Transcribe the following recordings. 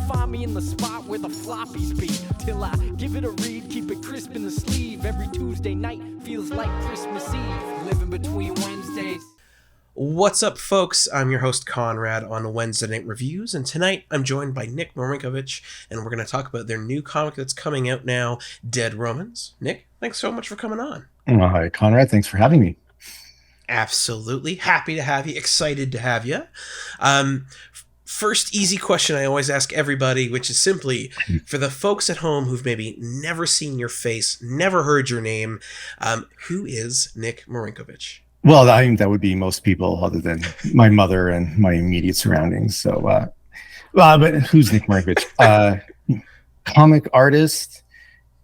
find me in the spot where the floppies be. Till I give it a read, keep it crisp in the sleeve. Every Tuesday night feels like Christmas Eve. Living between Wednesdays. What's up, folks? I'm your host, Konrad, on Wednesday Night Reviews, and tonight I'm joined by Nick Marinkovich, and we're going to talk about their new comic that's coming out now, Dead Romans. Nick, thanks so much for coming on. Hi, Konrad. Thanks for having me. Absolutely. Happy to have you. Excited to have you. First easy question I always ask everybody, which is simply, for the folks at home who've maybe never seen your face, never heard your name, who is Nick Marinkovich? Well, I think that would be most people other than my mother and my immediate surroundings. So, but who's Nick Marinkovich? Comic artist,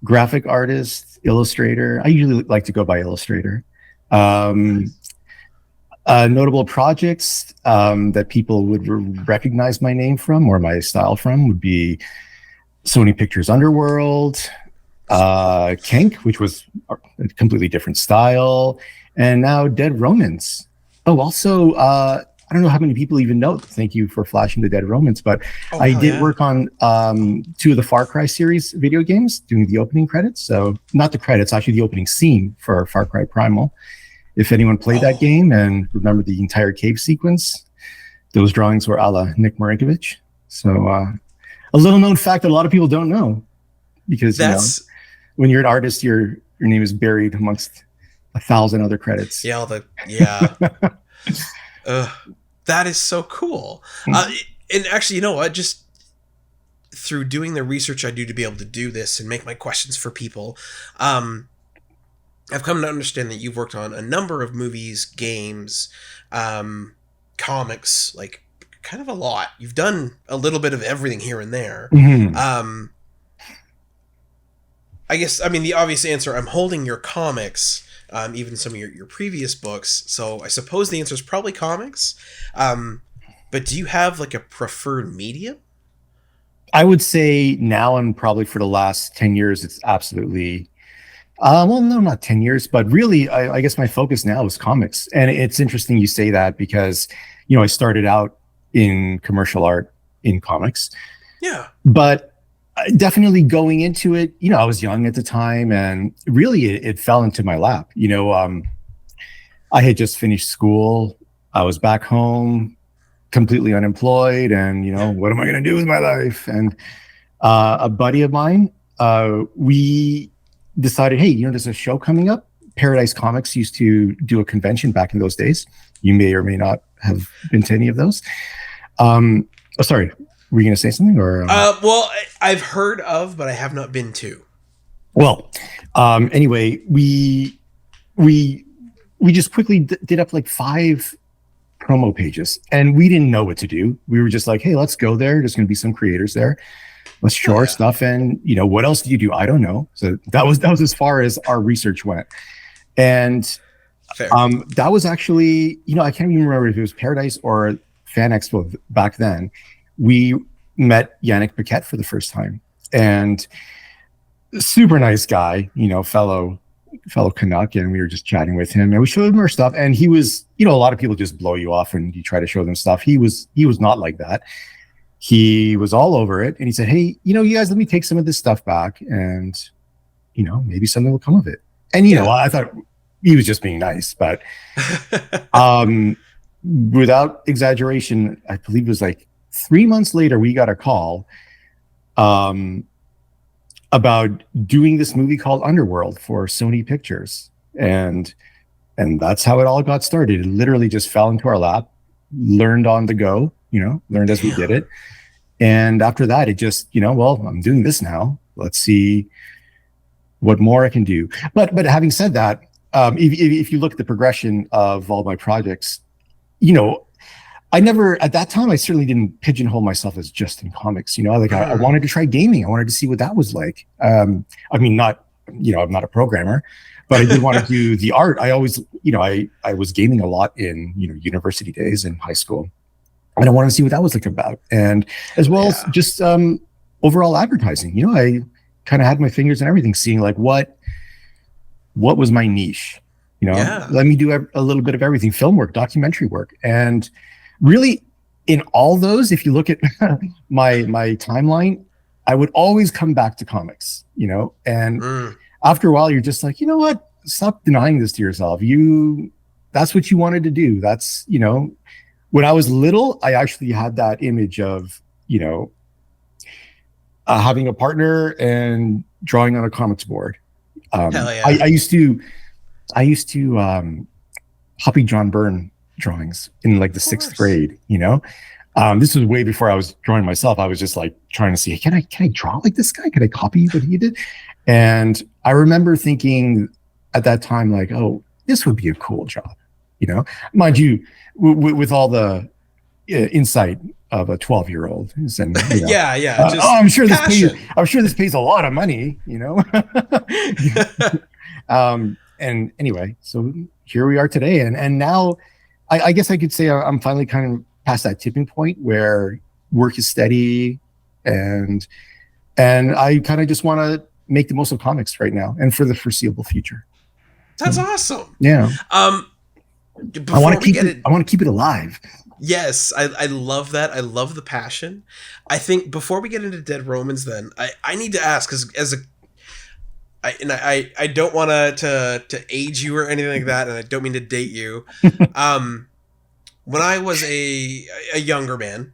graphic artist, illustrator. I usually like to go by illustrator. Notable projects that people would recognize my name from or my style from would be Sony Pictures Underworld, Kink, which was a completely different style, and now Dead Romans. Oh, also, I don't know how many people even know. Thank you for flashing the Dead Romans, but I did work on 2 of the Far Cry series video games, doing the opening credits. So not the credits, actually the opening scene for Far Cry Primal. If anyone played that game and remember the entire cave sequence, those drawings were a la Nick Marinkovich. So a little known fact that a lot of people don't know, because when you're an artist, your name is buried amongst 1,000 other credits. That is so cool. And actually, you know what? Just through doing the research I do to be able to do this and make my questions for people, I've come to understand that you've worked on a number of movies, games, comics, like kind of a lot. You've done a little bit of everything here and there. Mm-hmm. I guess, I mean, the obvious answer, I'm holding your comics, even some of your previous books. So I suppose the answer is probably comics. But do you have like a preferred medium? I would say now, and probably for the last 10 years, it's absolutely... well, no, not 10 years, but really, I guess my focus now is comics. And it's interesting you say that because, I started out in commercial art in comics. Yeah. But definitely going into it, I was young at the time, and really it fell into my lap. I had just finished school. I was back home, completely unemployed, and, what am I going to do with my life? And a buddy of mine, we decided, hey, there's a show coming up. Paradise Comics used to do a convention back in those days. You may or may not have been to any of those. Sorry, were you going to say something? Or well, I've heard of, but I have not been to. Well, anyway, we just quickly did up like 5 promo pages, and we didn't know what to do. We were just like, hey, let's go there. There's going to be some creators there. Let's show our stuff, and what else do you do? I don't know. So that was as far as our research went, and that was actually I can't even remember if it was Paradise or Fan Expo back then. We met Yannick Paquette for the first time, and super nice guy, fellow Canuck, and we were just chatting with him, and we showed him our stuff, and he was a lot of people just blow you off and you try to show them stuff. He was not like that. He was all over it, and he said, hey, you guys, let me take some of this stuff back, and, maybe something will come of it. And, I thought he was just being nice, but without exaggeration, I believe it was like 3 months later, we got a call about doing this movie called Underworld for Sony Pictures. And that's how it all got started. It literally just fell into our lap, learned on the go, learned as we did it. And after that, it just, well, I'm doing this now. Let's see what more I can do. But having said that, if you look at the progression of all my projects, I never, at that time, I certainly didn't pigeonhole myself as just in comics. I wanted to try gaming. I wanted to see what that was like. I mean, not, I'm not a programmer, but I did want to do the art. I always, I was gaming a lot in, university days in high school. And I wanted to see what that was like about. And as well as just overall advertising, I kind of had my fingers in everything, seeing like what was my niche, let me do a little bit of everything, film work, documentary work. And really in all those, if you look at my timeline, I would always come back to comics, and after a while, you're just like, you know what? Stop denying this to yourself. That's what you wanted to do. That's, when I was little, I actually had that image of, having a partner and drawing on a comics board. Hell yeah. I used to copy John Byrne drawings in like the 6th grade, this was way before I was drawing myself. I was just like trying to see, can I draw like this guy? Can I copy what he did? And I remember thinking at that time, like, oh, this would be a cool job, mind you, with all the insight of a 12-year-old. And just I'm sure this pays a lot of money, and anyway, so here we are today, and now I guess I could say I'm finally kind of past that tipping point where work is steady, and I kind of just want to make the most of comics right now and for the foreseeable future. That's awesome. Yeah. I want to keep it alive. Yes, I love that. I love the passion. I think before we get into Dead Romans, then I need to ask, because I don't want to age you or anything like that, and I don't mean to date you. When I was a younger man,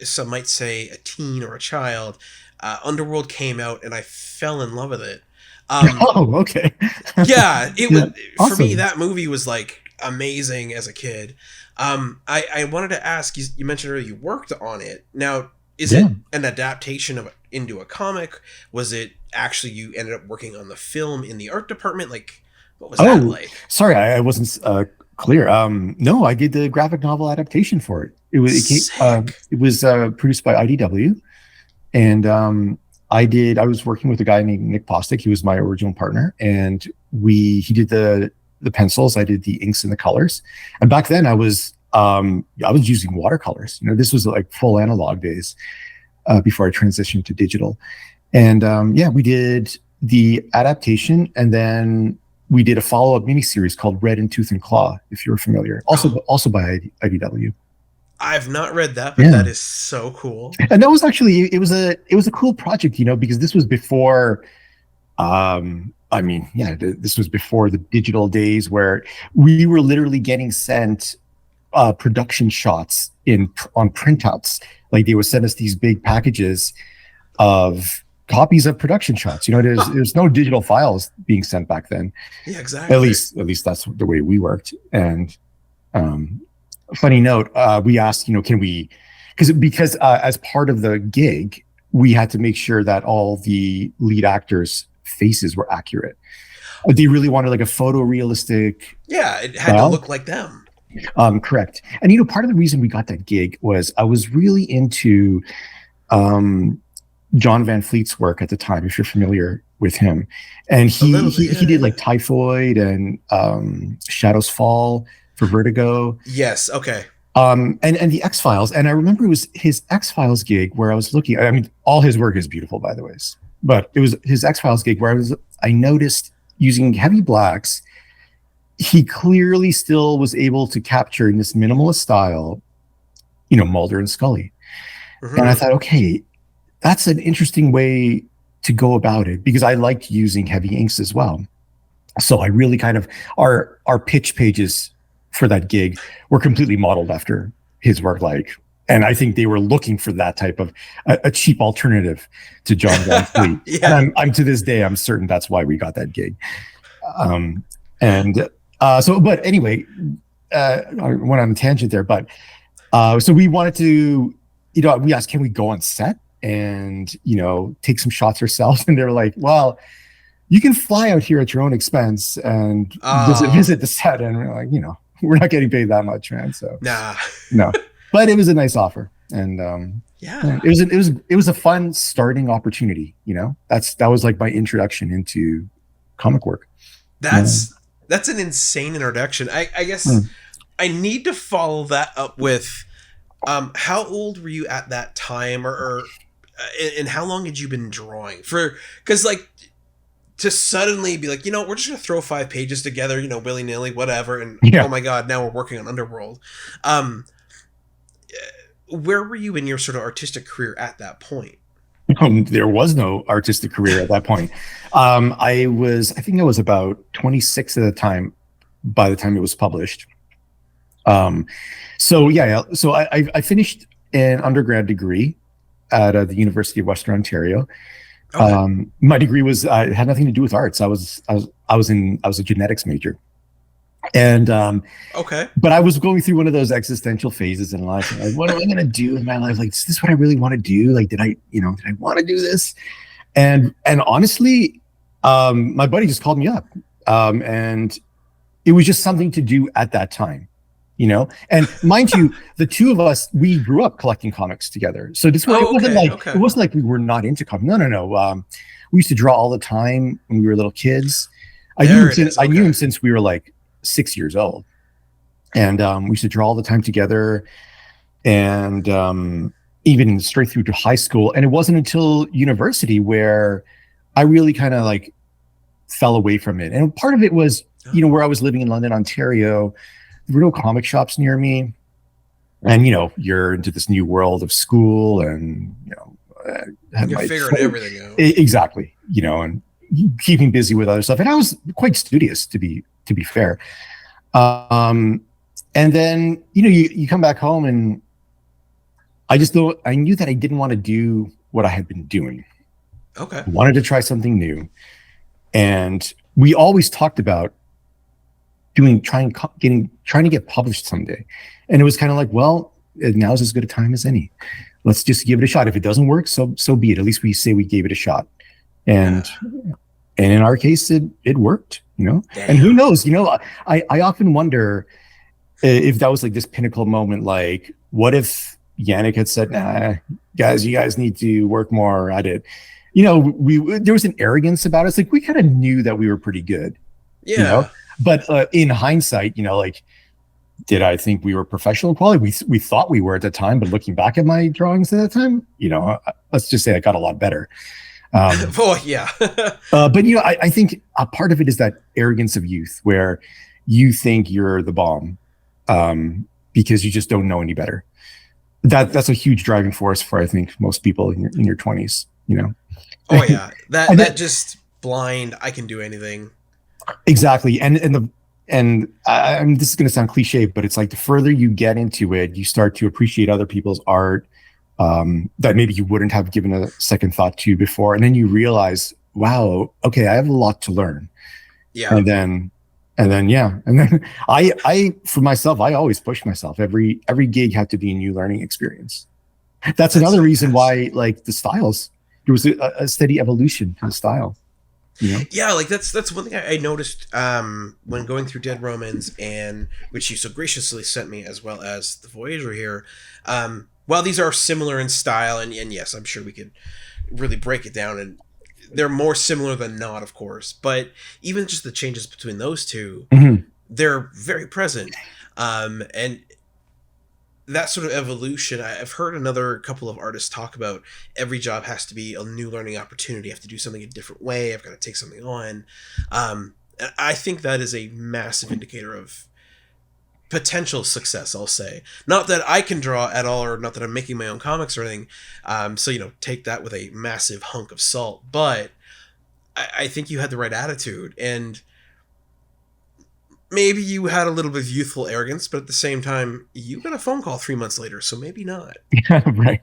some might say a teen or a child, Underworld came out, and I fell in love with it. Okay. Yeah, it was awesome. For me. That movie was like amazing as a kid. I wanted to ask you mentioned earlier you worked on it. Now, is it an adaptation into a comic? Was it actually you ended up working on the film in the art department? Like, what was that like? Sorry, I wasn't clear. No, I did the graphic novel adaptation for it. It was produced by IDW, and I was working with a guy named Nick Postic. He was my original partner, and he did the pencils. I did the inks and the colors. And back then I was using watercolors. This was like full analog days before I transitioned to digital. And we did the adaptation, and then we did a follow-up miniseries called Red in Tooth and Claw, if you're familiar. Also by IDW. I've not read that, but that is so cool. And that was actually it was a cool project, because this was before this was before the digital days where we were literally getting sent production shots on printouts. Like they would send us these big packages of copies of production shots. There's no digital files being sent back then. Yeah, exactly. At least that's the way we worked. And funny note, we asked, can we, because as part of the gig, we had to make sure that all the lead actors' faces were accurate. They really wanted like a photorealistic. Yeah, it had to look like them. Correct. And part of the reason we got that gig was I was really into John Van Fleet's work at the time, if you're familiar with him. And he did like Typhoid and Shadows Fall for Vertigo. Yes, okay. And the X-Files. And I remember it was his X-Files gig where I was looking, I mean, all his work is beautiful, by the way. But it was his X-Files gig where I noticed using heavy blacks, he clearly still was able to capture in this minimalist style, Mulder and Scully. Mm-hmm. And I thought, okay, that's an interesting way to go about it, because I liked using heavy inks as well. So I really kind of, our pitch pages for that gig were completely modeled after his work. And I think they were looking for that type of a cheap alternative to John Van Fleet. Yeah. And I'm to this day, I'm certain that's why we got that gig. But anyway, I went on a tangent there, but so we wanted to, we asked, can we go on set and, take some shots ourselves? And they were like, well, you can fly out here at your own expense and visit the set. And we're like, we're not getting paid that much, man. So no. But it was a nice offer, and it was a fun starting opportunity. That was like my introduction into comic work. That's an insane introduction. I guess I need to follow that up with how old were you at that time, or and how long had you been drawing for? Because to suddenly be like, we're just gonna throw 5 pages together, willy nilly, whatever, and oh my god, now we're working on Underworld. where were you in your sort of artistic career at that point? There was no artistic career at that point. I think I was about 26 at the time, by the time it was published. So I finished an undergrad degree at the University of Western Ontario. Okay. My degree had nothing to do with arts. I was a genetics major. And okay, but I was going through one of those existential phases in life. Like, what am I going to do in my life? Like, is this what I really want to do? Like, did I want to do this? And honestly, my buddy just called me up, and it was just something to do at that time, And mind you, the two of us, we grew up collecting comics together. So it wasn't like we were not into comics. No. We used to draw all the time when we were little kids. I knew him since we were like 6 years old, and we used to draw all the time together, and even straight through to high school. And it wasn't until university where I really kind of like fell away from it. And part of it was, where I was living in London, Ontario, there were no comic shops near me, and you're into this new world of school, and you're figuring everything out. Exactly, and keeping busy with other stuff. And I was quite studious, to be fair. And then, you come back home, and I knew that I didn't want to do what I had been doing. Okay. I wanted to try something new. And we always talked about trying to get published someday. And it was kind of like, well, now's as good a time as any. Let's just give it a shot. If it doesn't work, so be it. At least we say we gave it a shot. And in our case, it worked, Damn. And who knows, I often wonder if that was like this pinnacle moment. Like, what if Yannick had said, nah, guys, you guys need to work more at it. There was an arrogance about us. Like, we kind of knew that we were pretty good, but in hindsight, like, did I think we were professional quality? We thought we were at the time, but looking back at my drawings at that time, let's just say I got a lot better. Yeah. But I think a part of it is that arrogance of youth, where you think you're the bomb, because you just don't know any better. That's a huge driving force for, I think, most people in your 20s. Oh yeah, that just blind. I can do anything. Exactly, and this is going to sound cliche, but it's like the further you get into it, you start to appreciate other people's art. That maybe you wouldn't have given a second thought to before. And then you realize, wow, okay, I have a lot to learn. Yeah. And then I for myself, I always push myself. Every gig had to be a new learning experience. That's another reason why, like, the styles, there was a steady evolution to the style. Yeah, like that's one thing I noticed when going through Dead Romans, and which you so graciously sent me, as well as the Voyager here. While these are similar in style, and yes, I'm sure we could really break it down, and they're more similar than not, of course, but even just the changes between those two, they're very present. And that sort of evolution, I've heard another couple of artists talk about every job has to be a new learning opportunity. I have to do something a different way. I've got to take something on. And I think that is a massive indicator of potential success, I'll say. Not that I can draw at all, or not that I'm making my own comics or anything. So, take that with a massive hunk of salt. But I think you had the right attitude, and maybe you had a little bit of youthful arrogance, but at the same time, you got a phone call 3 months later, so maybe not. Yeah, right.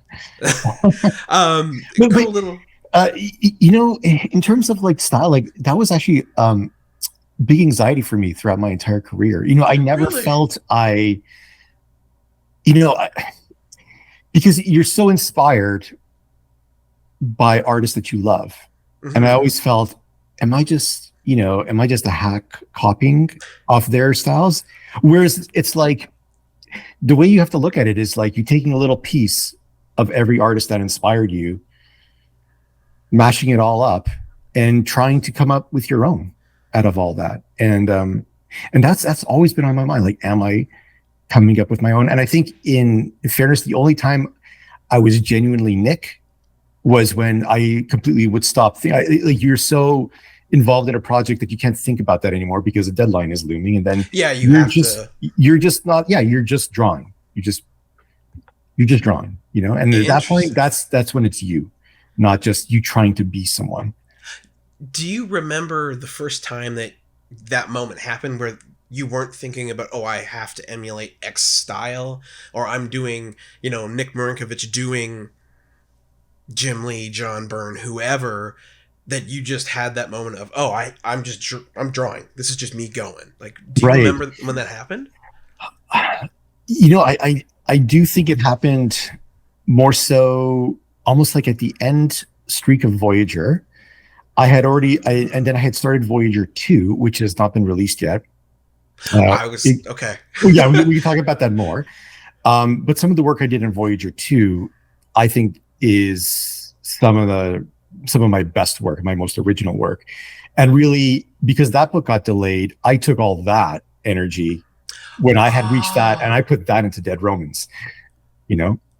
In terms of like style, like that was actually big anxiety for me throughout my entire career. I never felt because you're so inspired by artists that you love. Mm-hmm. And I always felt, am I just a hack copying off their styles? Whereas it's like, the way you have to look at it is like you're taking a little piece of every artist that inspired you, mashing it all up, and trying to come up with your own out of all that. And that's always been on my mind. Like, am I coming up with my own? And I think, in fairness, the only time I was genuinely Nick was when I completely would stop. Like, you're so involved in a project that you can't think about that anymore because a deadline is looming, and then you're just drawing. You're just drawing, and at that point, Interesting. that's when it's you, not just you trying to be someone. Do you remember the first time that moment happened where you weren't thinking about, oh, I have to emulate X style, or I'm doing, Nick Marinkovich doing Jim Lee, John Byrne, whoever, that you just had that moment of, oh, I'm drawing. This is just me going. Like, do you Right. remember when that happened? I do think it happened more so almost like at the end streak of Voyager. And then I had started Voyager 2, which has not been released yet. Okay. Yeah, we can talk about that more. But some of the work I did in Voyager 2, I think is some of my best work, my most original work. And really, because that book got delayed, I took all that energy when I had reached that, and I put that into Dead Romans,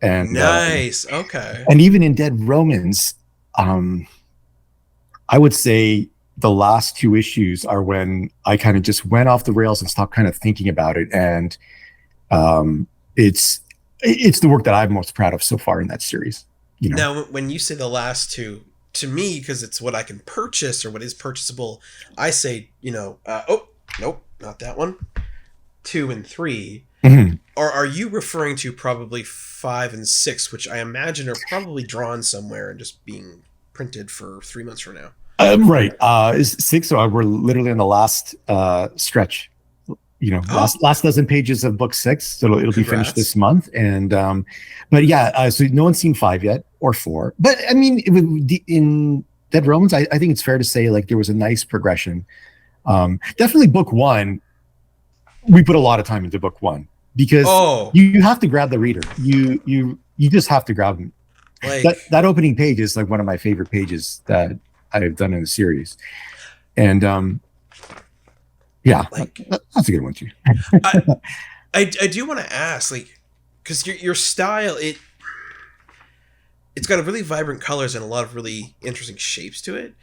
and Nice. Okay. and even in Dead Romans, I would say the last two issues are when I kind of just went off the rails and stopped kind of thinking about it. And it's the work that I'm most proud of so far in that series. Now, when you say the last two, to me, because it's what I can purchase or what is purchasable, I say, oh, nope, not that one. 2 and 3. Mm-hmm. Or are you referring to probably 5 and 6, which I imagine are probably drawn somewhere and just being printed for 3 months from now? Right. Is 6? So we're literally in the last stretch. Last dozen pages of book 6. So it'll be finished this month. And but yeah, so no one's seen 5 yet or 4. But I mean, in Dead Romans, I think it's fair to say like there was a nice progression. Definitely book 1. We put a lot of time into book 1 because you have to grab the reader. You just have to grab them. Like, that opening page is like one of my favorite pages that I've done in the series. And yeah, that's a good one too. I do want to ask, like, because your style, it's got a really vibrant colors and a lot of really interesting shapes to it.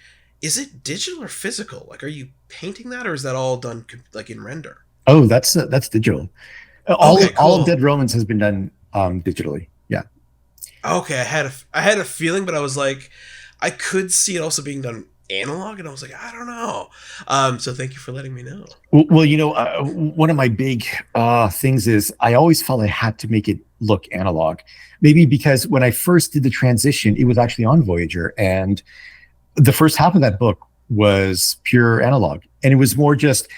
Is it digital or physical? Like, are you painting that, or is that all done like in render? Oh, that's digital. All of Dead Romans has been done digitally. Yeah. Okay, I had a feeling, but I was like, I could see it also being done analog, and I was like, I don't know. So thank you for letting me know. Well, one of my big things is I always felt I had to make it look analog. Maybe because when I first did the transition, it was actually on Voyager, and the first half of that book was pure analog, and it was more just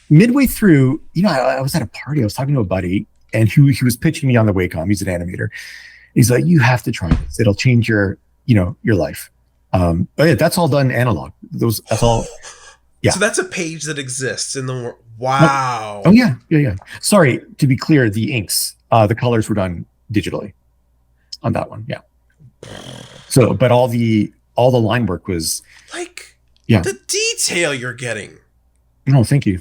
midway through. I was at a party. I was talking to a buddy, and he was pitching me on the Wacom. He's an animator. He's like, "You have to try this. It'll change your life." But yeah, that's all done analog. That's all. Yeah. So that's a page that exists in the world. Wow. Oh yeah. Sorry, to be clear, the inks, the colors were done digitally on that one. Yeah. So, but all the line work was like, yeah, the detail you're getting. No, thank you.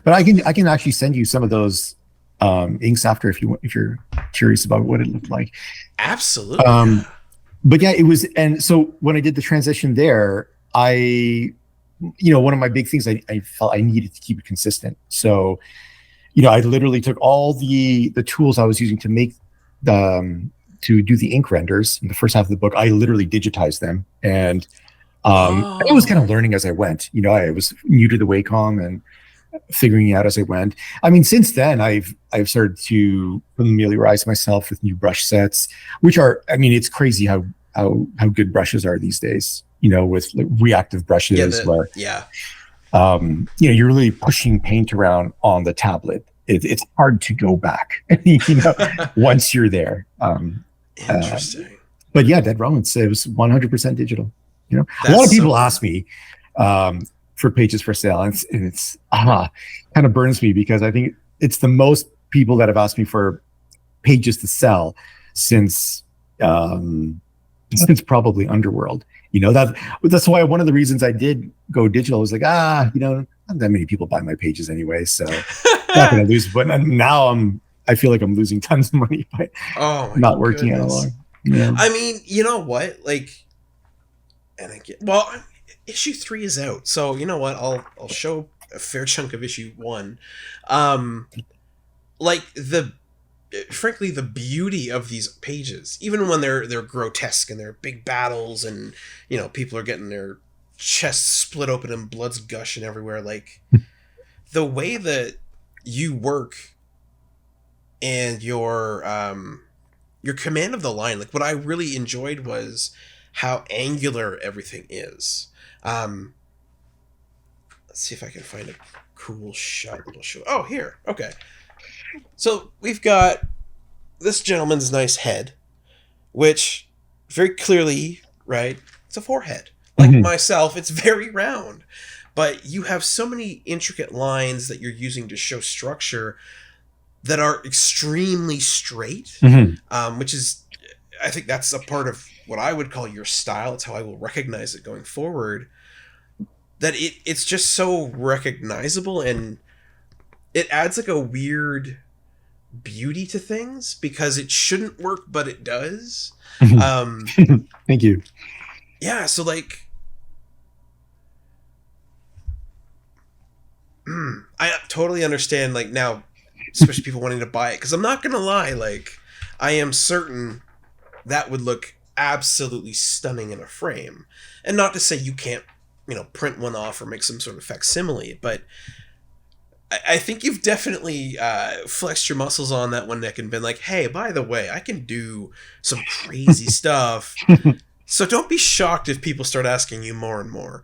But I can actually send you some of those inks after if you're curious about what it looked like. Absolutely. But yeah, it was, and so when I did the transition there, one of my big things I felt I needed to keep it consistent. So, I literally took all the tools I was using to make to do the ink renders in the first half of the book. I literally digitized them, and I was kind of learning as I went. I was new to the Wacom and figuring it out as I went. I mean, since then I've started to familiarize myself with new brush sets, which are, I mean, it's crazy how good brushes are these days, with like reactive brushes you're really pushing paint around on the tablet. It's hard to go back, once you're there. Interesting. But yeah, Dead Romans, it was 100% digital. A lot of people ask me, for pages for sale, and it's kind of burns me because I think it's the most people that have asked me for pages to sell since probably Underworld. That's why one of the reasons I did go digital was like, not that many people buy my pages anyway, so not gonna lose. But now I feel like I'm losing tons of money by not working analog. Yeah. I mean, you know what? Like, and issue 3 is out, so you know what? I'll show a fair chunk of issue 1. Like frankly, the beauty of these pages, even when they're grotesque and they're big battles and, you know, people are getting their chests split open and blood's gushing everywhere, like, the way that you work and your command of the line, like, what I really enjoyed was how angular everything is. Let's see if I can find a cool shot that'll show. Oh, here. Okay. So we've got this gentleman's nice head, which very clearly, right, it's a forehead. Like myself, it's very round. But you have so many intricate lines that you're using to show structure that are extremely straight, which is, I think that's a part of what I would call your style. It's how I will recognize it going forward. That it's just so recognizable, and it adds like a weird beauty to things because it shouldn't work, but it does. Thank you. Yeah, so like, I totally understand, like, now, especially people wanting to buy it, because I'm not gonna lie, like, I am certain that would look absolutely stunning in a frame. And not to say you can't, you know, print one off or make some sort of facsimile, but I think you've definitely flexed your muscles on that one, Nick, and been like, hey, by the way, I can do some crazy stuff. So don't be shocked if people start asking you more and more.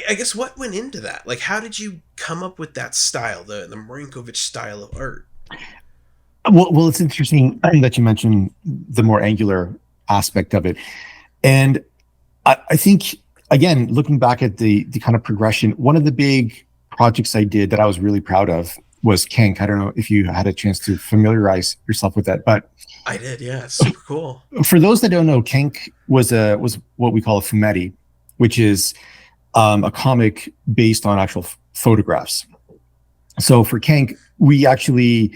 I guess what went into that? Like, how did you come up with that style, the Marinkovich style of art? Well, it's interesting that you mentioned the more angular aspect of it. And I think, again, looking back at the kind of progression, one of the big projects I did that I was really proud of was Kank. I don't know if you had a chance to familiarize yourself with that, but I did, yeah. Super cool. For those that don't know, Kank was what we call a fumetti, which is a comic based on actual photographs. So for Kank, we actually,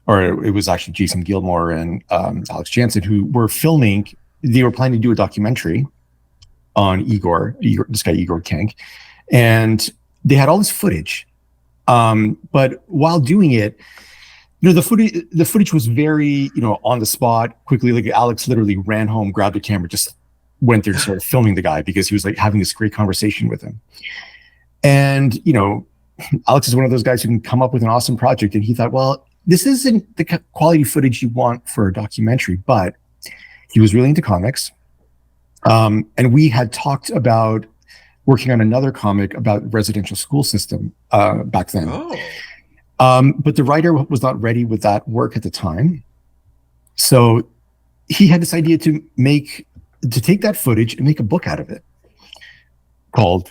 or it was actually Jason Gilmore and Alex Jansen who were filming. They were planning to do a documentary on Igor, this guy Igor Kank, and they had all this footage. But while doing it, you know, the footage was very, you know, on the spot, quickly. Like Alex literally ran home, grabbed a camera, just went there and started filming the guy because he was like having this great conversation with him. And, you know, Alex is one of those guys who can come up with an awesome project. And he thought, well, this isn't the quality footage you want for a documentary, but he was really into comics. And we had talked about working on another comic about residential school system back then. But the writer was not ready with that work at the time. So he had this idea to take that footage and make a book out of it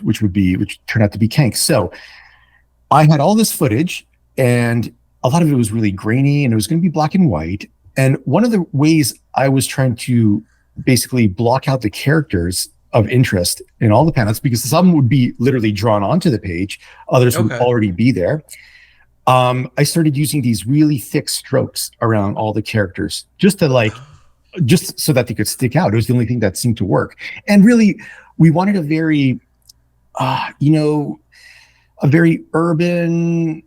which turned out to be Kank. So I had all this footage, and a lot of it was really grainy, and it was going to be black and white. And one of the ways I was trying to basically block out the characters of interest in all the panels, because some would be literally drawn onto the page, others would already be there. I started using these really thick strokes around all the characters just so that they could stick out. It was the only thing that seemed to work. And really, we wanted a very, a very urban,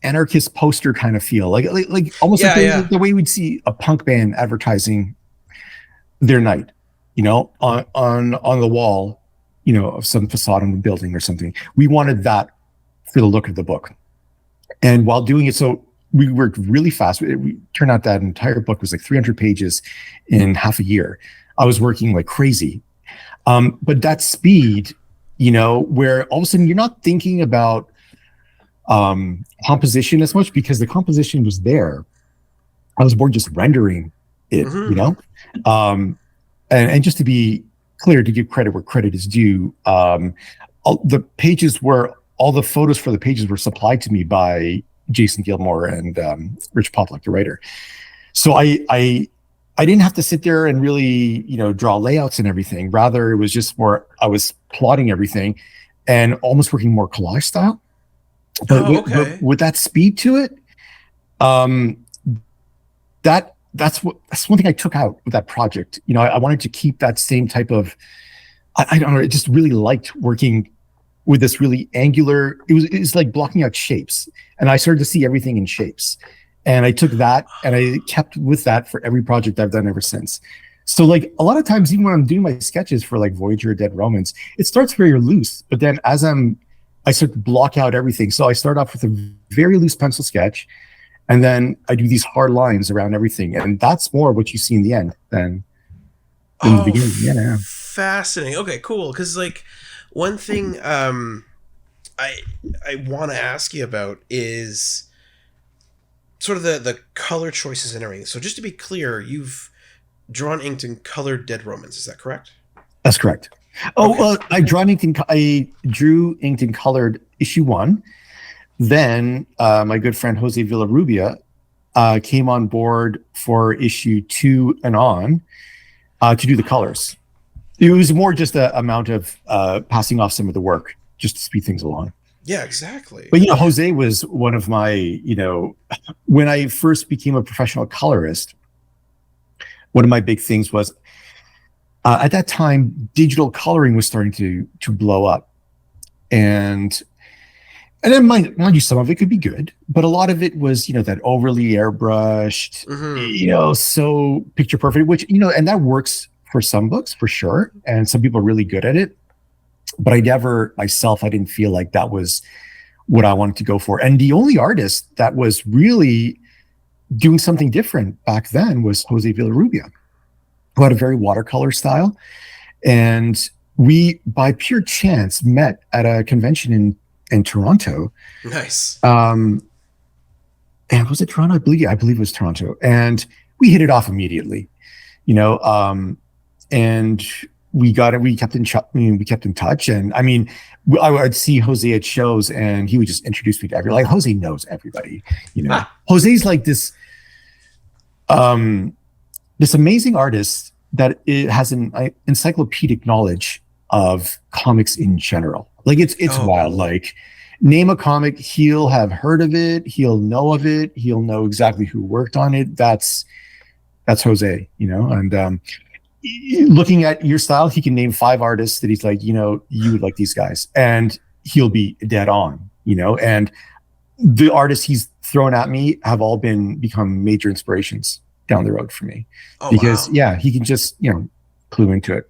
anarchist poster kind of feel, like almost the way we'd see a punk band advertising their night, you know, on the wall, you know, of some facade on the building or something. We wanted that for the look of the book. And while doing it, so we worked really fast. We turned out that entire book was like 300 pages in half a year. I was working like crazy. But that speed, you know, where all of a sudden you're not thinking about composition as much because the composition was there. I was more just rendering it, you know? And just to be clear, to give credit where credit is due, all the photos for the pages were supplied to me by Jason Gilmore and Rich Poplack, the writer. So I didn't have to sit there and really, you know, draw layouts and everything. Rather, it was just more, I was plotting everything and almost working more collage style. But with that speed to it, that's one thing I took out with that project. You know, I wanted to keep that same type of, I don't know, I just really liked working with this really angular. It's like blocking out shapes, and I started to see everything in shapes. And I took that and I kept with that for every project I've done ever since. So like a lot of times, even when I'm doing my sketches for like Voyager, Dead Romans, it starts very loose, but then as I start to block out everything. So I start off with a very loose pencil sketch, and then I do these hard lines around everything, and that's more what you see in the end than the beginning. Yeah. Fascinating. Okay, cool. Because like one thing I want to ask you about is sort of the color choices and everything. So just to be clear, you've drawn, inked, and colored Dead Romans. Is that correct? That's correct. Oh, okay. Well, I drew, inked, and colored issue 1. Then my good friend Jose Villarrubia came on board for issue 2 and on to do the colors. It was more just an amount of passing off some of the work just to speed things along. Yeah, exactly. But, Jose was one of my, when I first became a professional colorist, one of my big things was at that time, digital coloring was starting to blow up. And then mind you, some of it could be good, but a lot of it was, that overly airbrushed, so picture perfect, which, and that works for some books for sure. And some people are really good at it. But I didn't feel like that was what I wanted to go for. And the only artist that was really doing something different back then was Jose Villarrubia, who had a very watercolor style. And we, by pure chance, met at a convention in Toronto. Nice. And was it Toronto? I believe it was Toronto. And we hit it off immediately, and we kept in touch. And I mean, I would see Jose at shows and he would just introduce me to everybody. Like Jose knows everybody, Jose's like this amazing artist that it has an encyclopedic knowledge of comics in general. Like it's wild. Like name a comic, he'll have heard of it. He'll know of it. He'll know exactly who worked on it. That's Jose, and, looking at your style, he can name 5 artists that he's like, you would like these guys, and he'll be dead on, and the artists he's thrown at me have all become major inspirations down the road for me, because he can just, clue into it.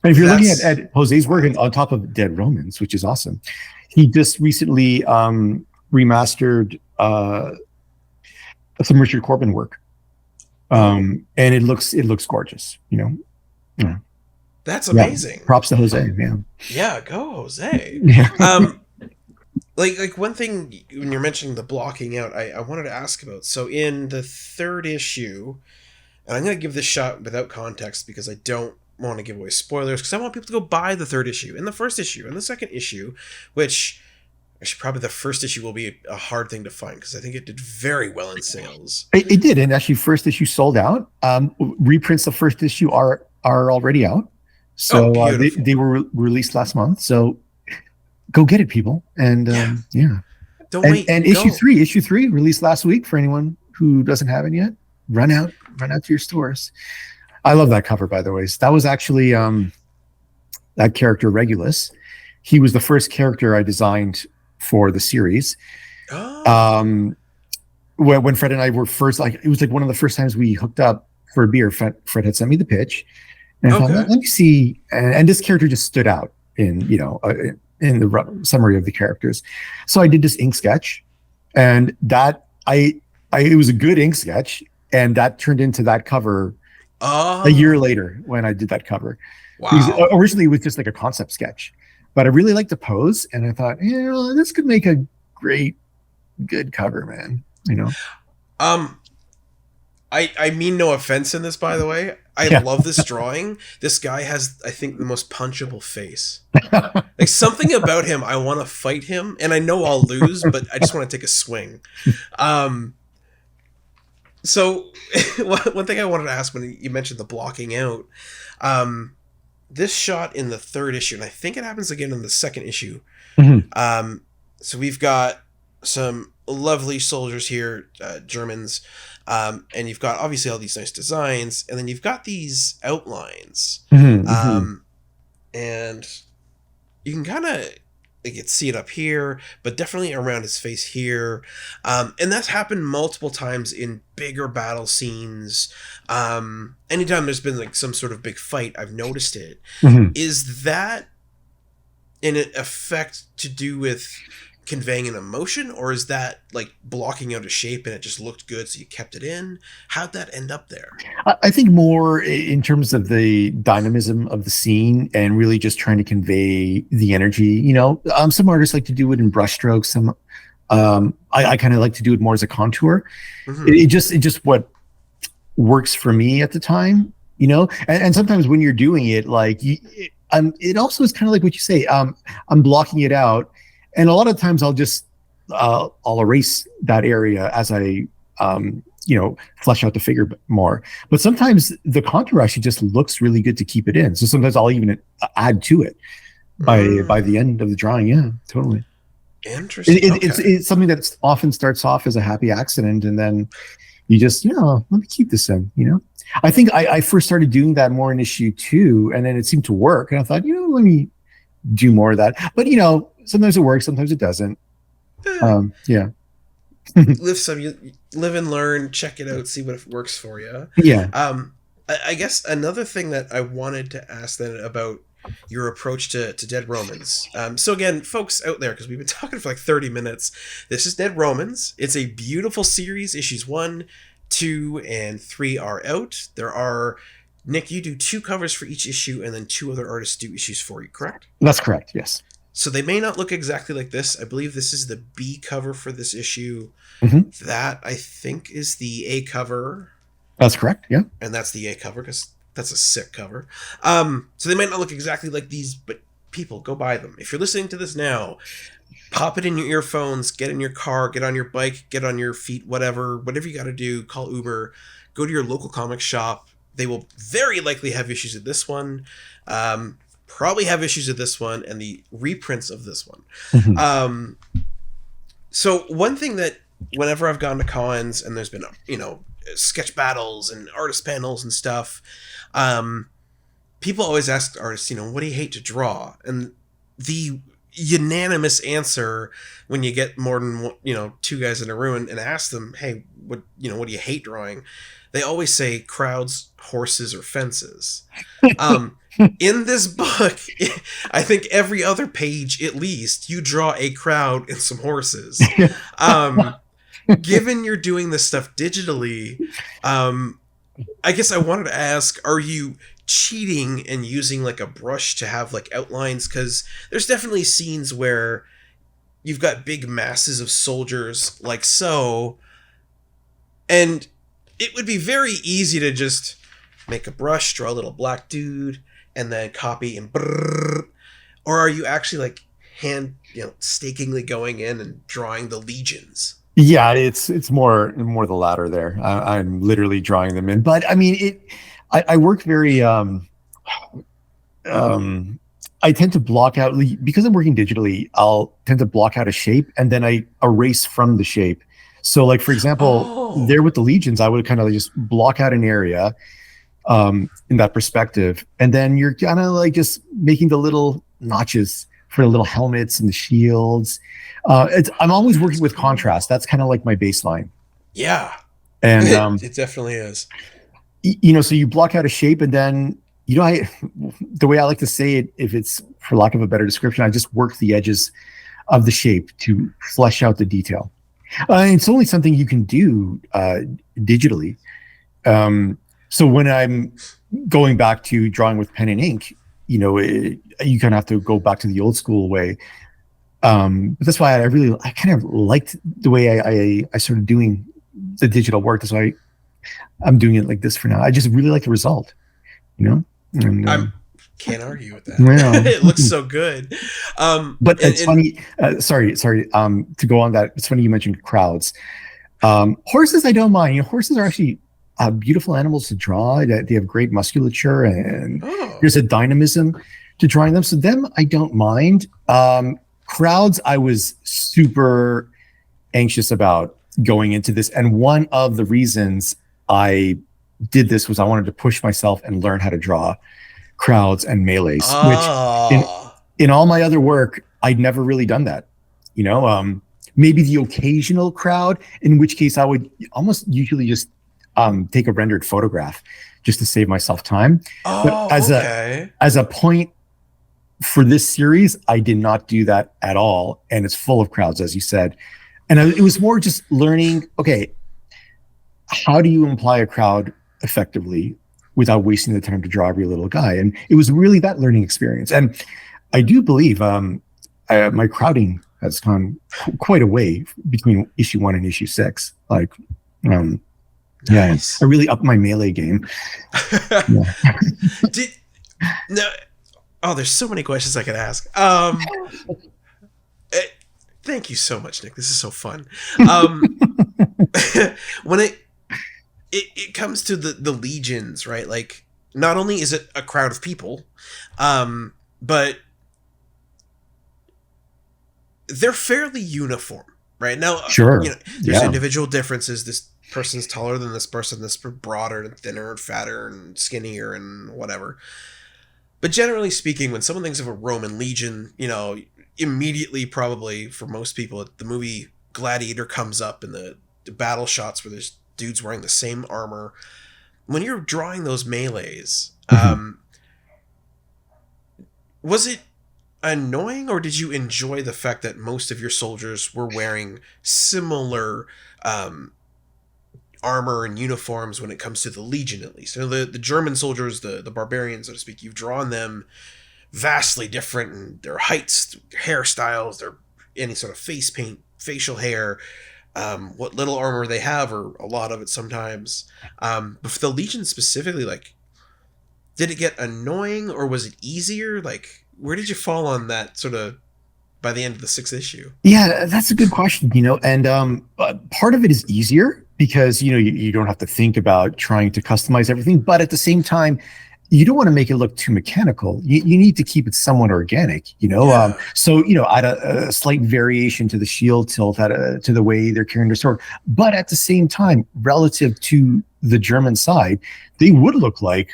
And if you're looking at Jose's work on top of Dead Romans, which is awesome, he just recently remastered some Richard Corbin work. And it looks gorgeous, Yeah. That's amazing. Yeah. Props to Jose, man. Yeah, go Jose. Yeah. Like one thing when you're mentioning the blocking out, I wanted to ask about. So in the 3rd issue, and I'm going to give this shot without context because I don't want to give away spoilers, because I want people to go buy the 3rd issue and the 1st issue and the 2nd issue, which actually probably the 1st issue will be a hard thing to find because I think it did very well in sales. It did, and actually 1st issue sold out. Reprints of 1st issue are already out, so they were released last month. So go get it, people, and Don't wait. And issue 3 released last week for anyone who doesn't have it yet. Run out to your stores. I love that cover, by the way. That was actually that character Regulus. He was the first character I designed for the series. When Fred and I were first, like, it was like one of the first times we hooked up for a beer. Fred had sent me the pitch, and I thought, let me see. And this character just stood out in in the summary of the characters. So I did this ink sketch, and that it was a good ink sketch, and that turned into that cover a year later when I did that cover. Wow. Because originally it was just like a concept sketch, but I really liked the pose, and I thought, this could make a good cover, man. I mean no offense in this, by the way. I love this drawing. This guy has, I think, the most punchable face. Like something about him, I want to fight him, and I know I'll lose, but I just want to take a swing. So one thing I wanted to ask when you mentioned the blocking out, this shot in the 3rd issue, and I think it happens again in the 2nd issue. Mm-hmm. So we've got some lovely soldiers here, Germans, and you've got obviously all these nice designs, and then you've got these outlines, Mm-hmm. and you can kind of I could see it up here, but definitely around his face here. And that's happened multiple times in bigger battle scenes. Anytime there's been like some sort of big fight, I've noticed it. Mhm. Is that in effect to do with conveying an emotion, or is that like blocking out a shape and it just looked good so you kept it in? How'd that end up there? I think more in terms of the dynamism of the scene and really just trying to convey the energy. You know, some artists like to do it in brushstrokes. Some, I kind of like to do it more as a contour. Mhm. It just what works for me at the time. You know, and sometimes when you're doing it, like it also is kind of like what you say. I'm blocking it out, and a lot of times I'll erase that area as I flesh out the figure more. But sometimes the contour actually just looks really good to keep it in. So sometimes I'll even add to it by the end of the drawing. Yeah, totally. Interesting. It's something that often starts off as a happy accident, and then you just, let me keep this in. I think I first started doing that more in issue 2, and then it seemed to work, and I thought, let me do more of that. But sometimes it works, sometimes it doesn't. Yeah. You live and learn, check it out, see what works for you. Yeah. I guess another thing that I wanted to ask then about your approach to Dead Romans. So again, folks out there, because we've been talking for like 30 minutes, this is Dead Romans. It's a beautiful series. Issues 1, 2, and 3 are out. There are, Nick, you do 2 covers for each issue, and then 2 other artists do issues for you, correct? That's correct, yes. So they may not look exactly like this. I believe this is the B cover for this issue. Mm-hmm. That, I think, is the A cover. That's correct, yeah. And that's the A cover, because that's a sick cover. So they might not look exactly like these, but people, go buy them. If you're listening to this now, pop it in your earphones, get in your car, get on your bike, get on your feet, whatever you got to do, call Uber, go to your local comic shop. They will very likely have issues of this one. Probably have issues of this one and the reprints of this one. Mm-hmm. So one thing that whenever I've gone to cons and there's been, sketch battles and artist panels and stuff, people always ask artists, what do you hate to draw? And the unanimous answer when you get more than 2 guys in a room and ask them, hey, what do you hate drawing? They always say crowds, horses, or fences. In this book, I think every other page, at least, you draw a crowd and some horses. Given you're doing this stuff digitally, I guess I wanted to ask, are you cheating and using like a brush to have like outlines? Because there's definitely scenes where you've got big masses of soldiers like so, and it would be very easy to just make a brush, draw a little black dude, and then copy and brrr. Or are you actually like stakingly going in and drawing the legions? Yeah, it's more the latter there. I'm literally drawing them in, but I mean, I work very. I tend to block out, because I'm working digitally. I'll tend to block out a shape and then I erase from the shape. So, like for example, there with the legions, I would kind of just block out an area in that perspective, and then you're kind of like just making the little notches for the little helmets and the shields. I'm always working with contrast. That's kind of like my baseline. Yeah. And it definitely is. So you block out a shape, and then the way I like to say it, if it's for lack of a better description, I just work the edges of the shape to flesh out the detail. It's only something you can do digitally. So when I'm going back to drawing with pen and ink, you kind of have to go back to the old school way. But that's why I kind of liked the way I started doing the digital work. That's why I'm doing it like this for now. I just really like the result, And, I can't argue with that. Yeah. It looks so good. But it's funny. Sorry. To go on that, it's funny you mentioned crowds. Horses, I don't mind. Horses are actually beautiful animals to draw. They have great musculature, and there's a dynamism to drawing them. So them, I don't mind. Crowds, I was super anxious about going into this, and one of the reasons I did this was I wanted to push myself and learn how to draw crowds and melees, which in all my other work, I'd never really done that. Maybe the occasional crowd, in which case I would almost usually just take a rendered photograph just to save myself time. Oh, but as a point for this series, I did not do that at all, and it's full of crowds, as you said. And it was more just learning, okay, how do you imply a crowd effectively without wasting the time to draw every little guy? And it was really that learning experience. And I do believe my crowding has gone quite a way between issue 1 and issue 6. Like, nice. I really upped my melee game. There's so many questions I could ask. Thank you so much, Nick. This is so fun. When it comes to the legions, right? Like, not only is it a crowd of people, but they're fairly uniform, right? Now, sure, there's individual differences. This person's taller than this person. This broader and thinner and fatter and skinnier and whatever. But generally speaking, when someone thinks of a Roman legion, immediately, probably for most people, the movie Gladiator comes up in the battle shots where there's dudes wearing the same armor. When you're drawing those melees, was it annoying, or did you enjoy the fact that most of your soldiers were wearing similar armor and uniforms when it comes to the Legion, at least? The German soldiers, the barbarians, so to speak, you've drawn them vastly different in their heights, hairstyles, their any sort of face paint, facial hair, what little armor they have, or a lot of it sometimes. But for the Legion specifically, like, did it get annoying, or was it easier? Like, where did you fall on that sort of by the end of the 6th issue? Yeah, that's a good question, and part of it is easier because, you don't have to think about trying to customize everything. But at the same time, you don't want to make it look too mechanical. You need to keep it somewhat organic, so, add a slight variation to the shield tilt, to the way they're carrying their sword. But at the same time, relative to the German side, they would look like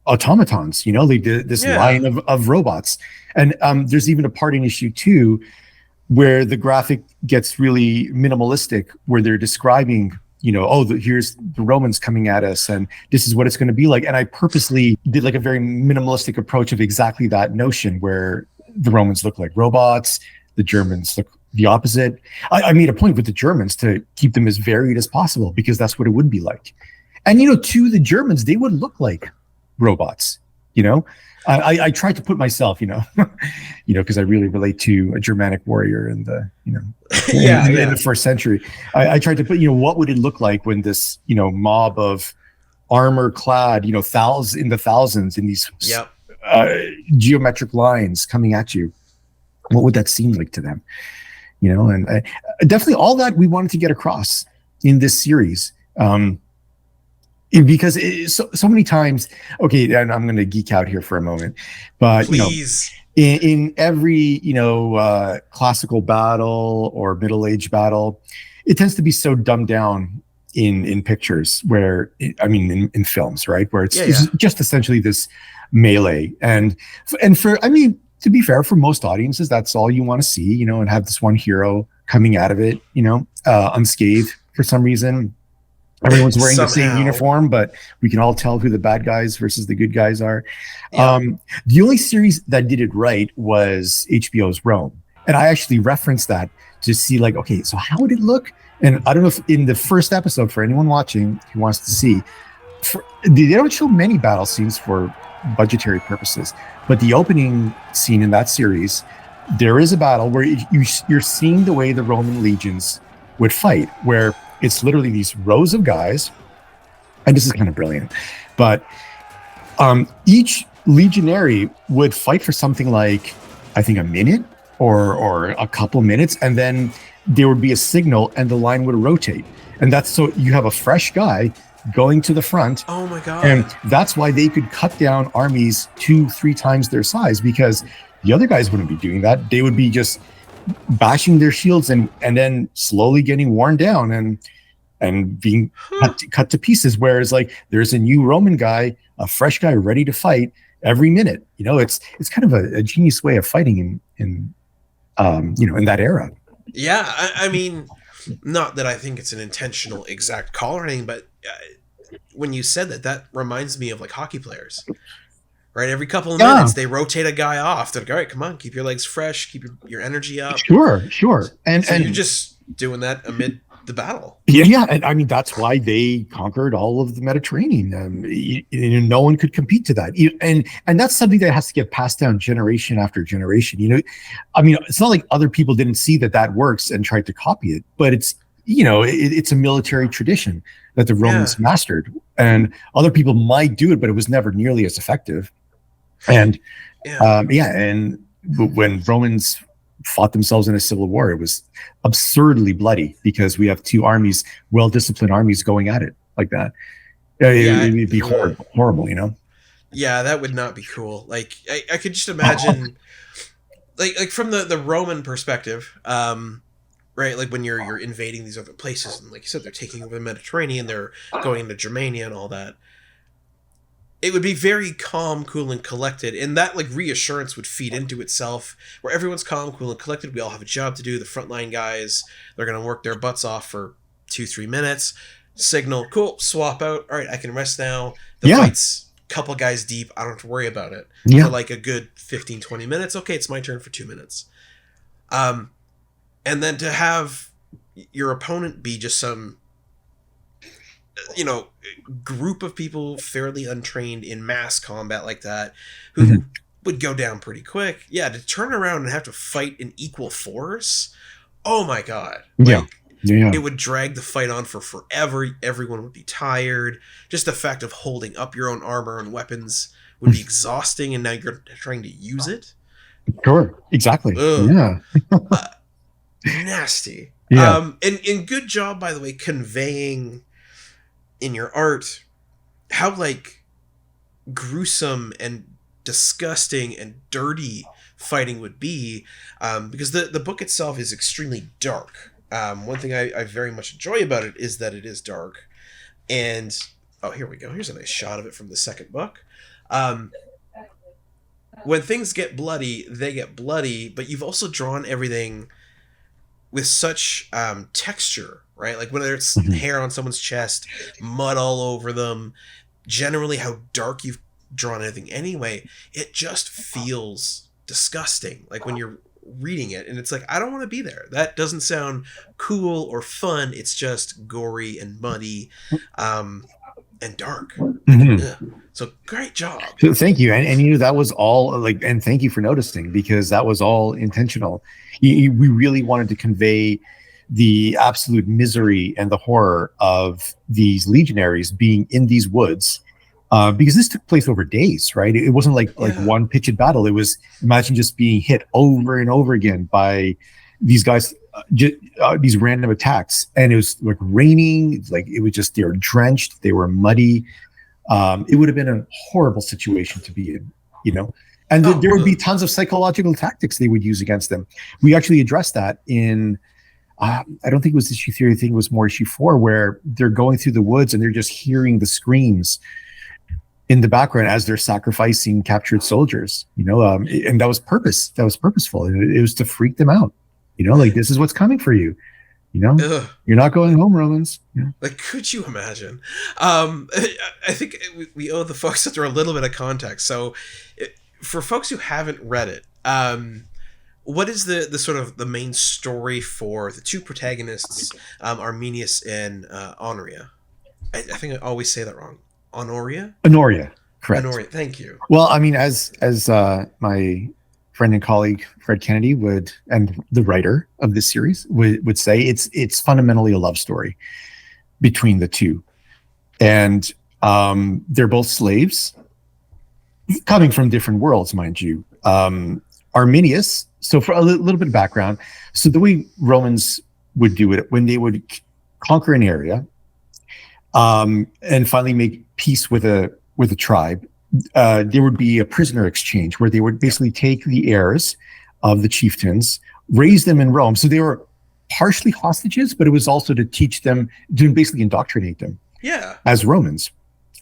automatons, they did this line of robots. And there's even a part in issue 2 where the graphic gets really minimalistic, where they're describing, here's the Romans coming at us, and this is what it's going to be like. And I purposely did like a very minimalistic approach of exactly that notion, where the Romans look like robots, the Germans look the opposite. I made a point with the Germans to keep them as varied as possible, because that's what it would be like. And, to the Germans, they would look like robots. I tried to put myself, because I really relate to a Germanic warrior in the, in the 1st century. I tried to put, what would it look like when this, mob of armor clad, in the thousands in these geometric lines coming at you? What would that seem like to them? And definitely all that we wanted to get across in this series. Because so many times, okay, and I'm going to geek out here for a moment, but please. In every classical battle or middle-age battle, it tends to be so dumbed down in pictures, where in films, right, where it's just essentially this melee, and for to be fair, for most audiences, that's all you want to see, and have this one hero coming out of it, unscathed for some reason. Everyone's wearing the same uniform, but we can all tell who the bad guys versus the good guys are. The only series that did it right was HBO's Rome. And I actually referenced that to see, like, okay, so how would it look? And I don't know if in the 1st episode, for anyone watching who wants to see, they don't show many battle scenes for budgetary purposes. But the opening scene in that series, there is a battle where you're seeing the way the Roman legions would fight, where it's literally these rows of guys, and this is kind of brilliant, but each legionary would fight for something like, I think, a minute or a couple minutes, and then there would be a signal and the line would rotate. And that's so you have a fresh guy going to the front. Oh my God. And that's why they could cut down armies 2-3 times their size, because the other guys wouldn't be doing that. They would be just bashing their shields and then slowly getting worn down and being cut to pieces. Whereas, like, there's a new Roman guy, a fresh guy ready to fight every minute. It's kind of a genius way of fighting in in that era. Yeah, I mean, not that I think it's an intentional exact call or anything, but when you said that reminds me of like hockey players, right? Every couple of minutes, they rotate a guy off. They're like, all right, come on, keep your legs fresh, keep your energy up. Sure. And you're just doing that amid the battle. Yeah. And I mean, that's why they conquered all of the Mediterranean. No one could compete to that. And that's something that has to get passed down generation after generation. I mean, it's not like other people didn't see that works and tried to copy it, but it's, it's a military tradition that the Romans mastered, and other people might do it, but it was never nearly as effective. And and when Romans fought themselves in a civil war, it was absurdly bloody because we have two armies, well-disciplined armies, going at it like that. It'd be horrible, Yeah, that would not be cool. Like I could just imagine, like from the Roman perspective, right? Like when you're invading these other places, and like you said, they're taking over the Mediterranean, they're going into Germania and all that. It would be very calm, cool, and collected, and that like reassurance would feed into itself, where everyone's calm, cool, and collected. We all have a job to do. The frontline guys, they're gonna work their butts off for 2-3 minutes. Signal, cool, swap out. All right, I can rest now. The fight's a couple guys deep. I don't have to worry about it for like a good 15-20 minutes. Okay, it's my turn for 2 minutes. And then to have your opponent be just some, group of people fairly untrained in mass combat like that, who would go down pretty quick. Yeah, to turn around and have to fight in equal force. Oh my God. It would drag the fight on for forever. Everyone would be tired. Just the fact of holding up your own armor and weapons would be exhausting, and now you're trying to use it. Sure, exactly. Ugh. Yeah. Nasty. Yeah. And good job, by the way, conveying in your art how like gruesome and disgusting and dirty fighting would be, because the book itself is extremely dark. One thing I very much enjoy about it is that it is dark. And here we go. Here's a nice shot of it from the second book. When things get bloody, they get bloody, but you've also drawn everything with such texture, right? Like whether it's hair on someone's chest, mud all over them, generally how dark you've drawn everything anyway, it just feels disgusting. Like when you're reading it, and it's like, I don't want to be there. That doesn't sound cool or fun. It's just gory and muddy, and dark. So great job. So thank you. And that was all like, and thank you for noticing, because that was all intentional. We really wanted to convey the absolute misery and the horror of these legionaries being in these woods, because this took place over days, right? It wasn't like one pitched battle. It was, imagine just being hit over and over again by these guys, these random attacks. And it was like raining, like it was just, they were drenched, they were muddy. It would have been a horrible situation to be in, and there would be tons of psychological tactics they would use against them. We actually addressed that in, I don't think it was issue 3, I think it was more issue 4, where they're going through the woods and they're just hearing the screams in the background as they're sacrificing captured soldiers, and that was purposeful. It was to freak them out, like, this is what's coming for you. You're not going home, Romans. Yeah. Like, could you imagine? I think we owe the folks that there a little bit of context. So for folks who haven't read it, what is the sort of the main story for the two protagonists, Arminius and Honoria? I think I always say that wrong. Honoria, correct. Honoria, thank you. Well, I mean, as my friend and colleague Fred Kennedy would, and the writer of this series would say, it's fundamentally a love story between the two, and they're both slaves coming from different worlds, mind you. Arminius. So for a little bit of background, so the way Romans would do it when they would conquer an area, and finally make peace with a tribe, there would be a prisoner exchange where they would basically take the heirs of the chieftains, raise them in Rome. So they were partially hostages, but it was also to teach them, to basically indoctrinate them as Romans.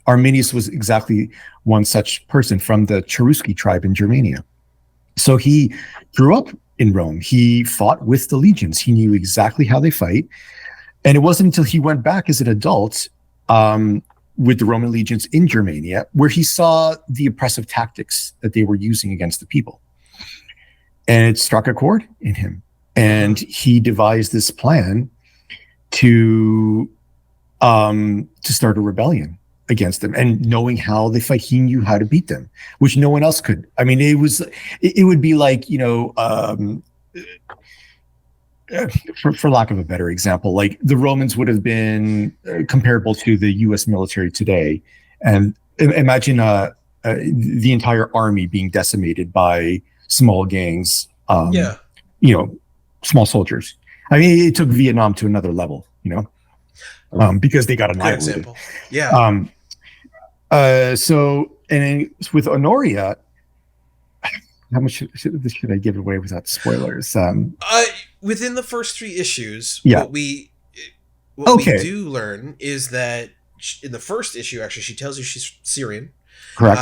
Arminius was exactly one such person from the Cherusci tribe in Germania. So he grew up in Rome. He fought with the legions. He knew exactly how they fight. And it wasn't until he went back as an adult with the Roman legions in Germania where he saw the oppressive tactics that they were using against the people. And it struck a chord in him. And he devised this plan to start a rebellion against them. And knowing how they fight, he knew how to beat them, which no one else could. I mean, it would be like, for lack of a better example, like the Romans would have been comparable to the U.S. military today. And imagine the entire army being decimated by small gangs, small soldiers. I mean, it took Vietnam to another level, because they got annihilated. Good example. Yeah. So, and then with Honoria, how much should I give away without spoilers? Within the first 3 issues, yeah. what we do learn is that in the first issue, actually, she tells you she's Syrian. Correct.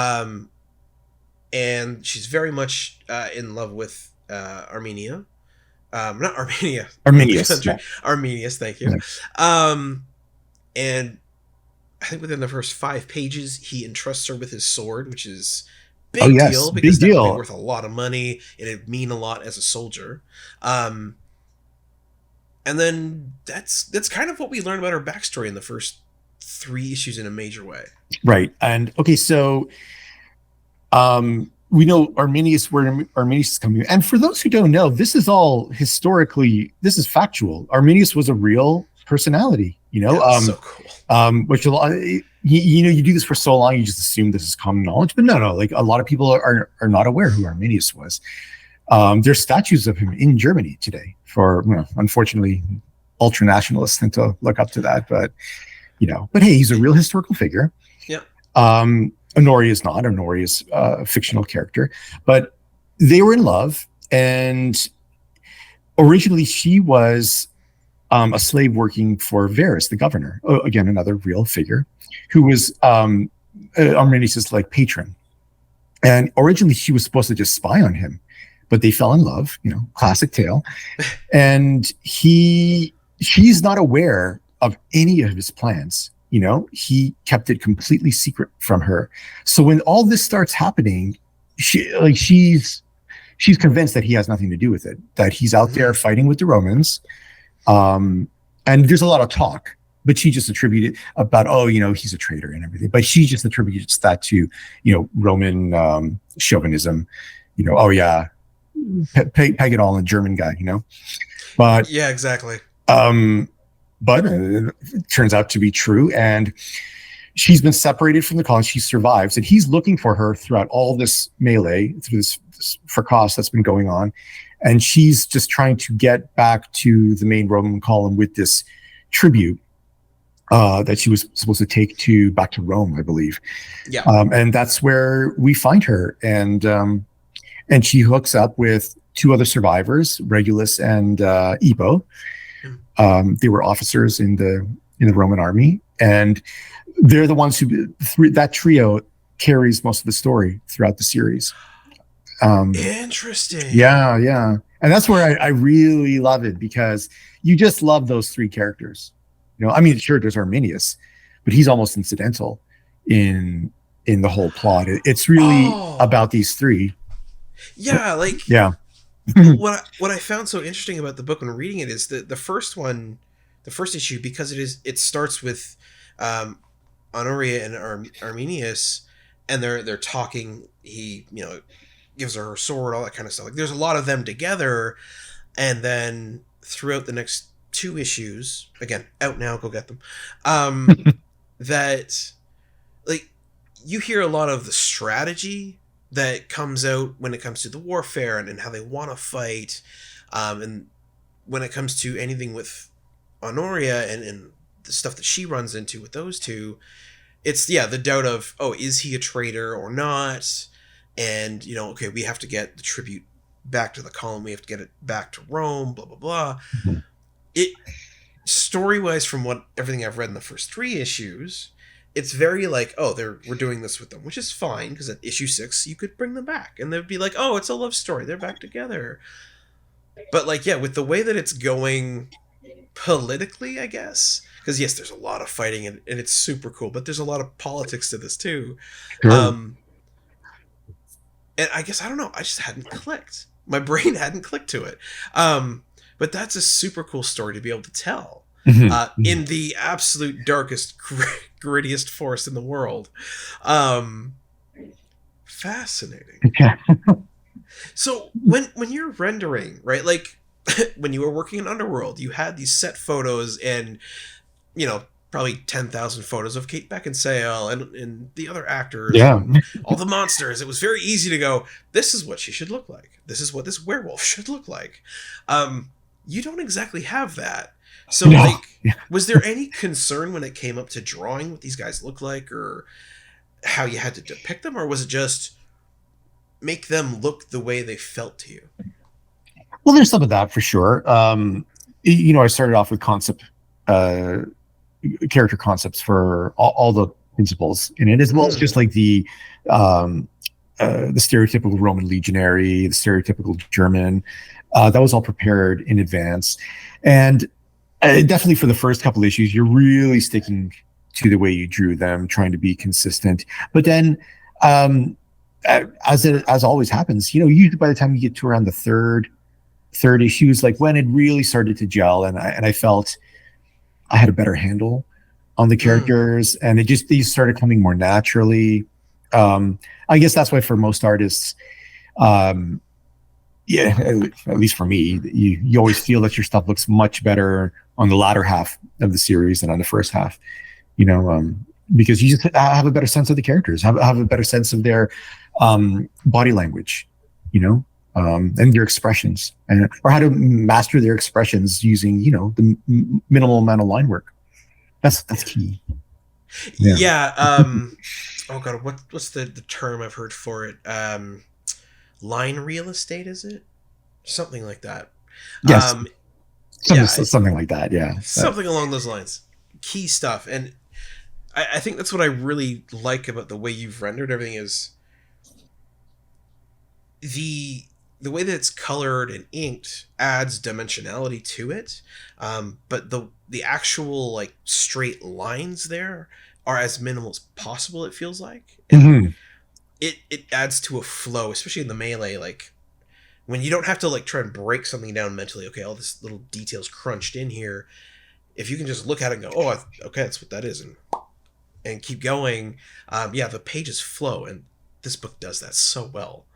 And she's very much in love with Armenia. Not Armenia. Arminius. Yeah. Arminius, thank you. Yeah. And I think within the first 5 pages, he entrusts her with his sword, which is big deal because that would be worth a lot of money and it'd mean a lot as a soldier. And then that's kind of what we learn about her backstory in the first 3 issues in a major way. Right. And okay, so we know Arminius, where Arminius is coming. And for those who don't know, this is all historically, this is factual. Arminius was a real personality, so cool. Which a lot, you do this for so long, you just assume this is common knowledge, but no, like a lot of people are not aware who Arminius was. There's statues of him in Germany today for, unfortunately, ultra nationalists tend to look up to that, but hey, he's a real historical figure. Yeah. Honoria is not. Honoria is a fictional character, but they were in love, and originally she was a slave working for Varus, the governor. Again, another real figure who was Arminius' like patron. And originally she was supposed to just spy on him, but they fell in love, classic tale. And she's not aware of any of his plans. He kept it completely secret from her. So when all this starts happening, she's convinced that he has nothing to do with it, that he's out there fighting with the Romans. And there's a lot of talk, but she just attributed about, he's a traitor and everything. But she just attributes that to, Roman chauvinism. Peg it all in German guy, But yeah, exactly. But it turns out to be true. And she's been separated from the colony. She survives. And he's looking for her throughout all this melee, through this fracas that's been going on. And she's just trying to get back to the main Roman column with this tribute that she was supposed to take back to Rome, I believe. Yeah. And that's where we find her. And she hooks up with 2 other survivors, Regulus and Ebo. They were officers in the Roman army, and they're the ones that trio carries most of the story throughout the series. Interesting. Yeah. And that's where I really love it, because you just love those 3 characters. Sure, there's Arminius, but he's almost incidental in the whole plot. It's really about these 3. Yeah, yeah. What I found so interesting about the book when reading it is that the first issue, because it starts with Honoria and Arminius, and they're talking. He gives her sword, all that kind of stuff. Like there's a lot of them together, and then throughout the next 2 issues, again out now, go get them. That you hear a lot of the strategy that comes out when it comes to the warfare and how they want to fight, and when it comes to anything with Honoria and the stuff that she runs into with those 2, it's the doubt of, is he a traitor or not? And okay, we have to get the tribute back to the column, we have to get it back to Rome, blah blah blah. Mm-hmm. It story-wise, from everything I've read in the first 3 issues, it's very we're doing this with them, which is fine, because at issue 6 you could bring them back and they'd be like, it's a love story, they're back together. But like, yeah, with the way that it's going politically, I guess, because yes, there's a lot of fighting and it's super cool, but there's a lot of politics to this too. Sure. And I guess I don't know, I just hadn't clicked. My brain hadn't clicked to it. But that's a super cool story to be able to tell in the absolute darkest, grittiest forest in the world. Fascinating. Yeah. So when you're rendering, right, like when you were working in Underworld, you had these set photos and, you know, probably 10,000 photos of Kate Beckinsale and the other actors, Yeah. and all the monsters. It was very easy to go, this is what she should look like. This is what this werewolf should look like. You don't exactly have that. So, No. like, was there any concern when it came up to drawing what these guys look like or how you had to depict them? Or was it just make them look the way they felt to you? Well, there's some of that for sure. You know, I started off with character concepts for all the principles in it, as well as just like the stereotypical Roman legionary, the stereotypical German. That was all prepared in advance, and definitely for the first couple issues, you're really sticking to the way you drew them, trying to be consistent. But then, as always happens, you know, usually by the time you get to around the third issues, like when it really started to gel, and I felt I had a better handle on the characters, and these started coming more naturally. I guess that's why for most artists, yeah, at least for me, you always feel that your stuff looks much better on the latter half of the series than on the first half, you know, because you just have a better sense of the characters, have a better sense of their body language, you know, and their expressions, or how to master their expressions using, you know, the minimal amount of line work. That's key. Yeah. Oh god, what's the term I've heard for it? Line real estate, is it? Something like that. Yes. Yeah, something like that. Yeah. Something along those lines. Key stuff. And I think that's what I really like about the way you've rendered everything is the way that it's colored and inked adds dimensionality to it. But the actual like straight lines there are as minimal as possible, it feels like. And it adds to a flow, especially in the melee, like when you don't have to like try and break something down mentally. Okay, all this little details crunched in here. If you can just look at it and go, oh, okay, that's what that is, and keep going. Yeah, the pages flow, and this book does that so well.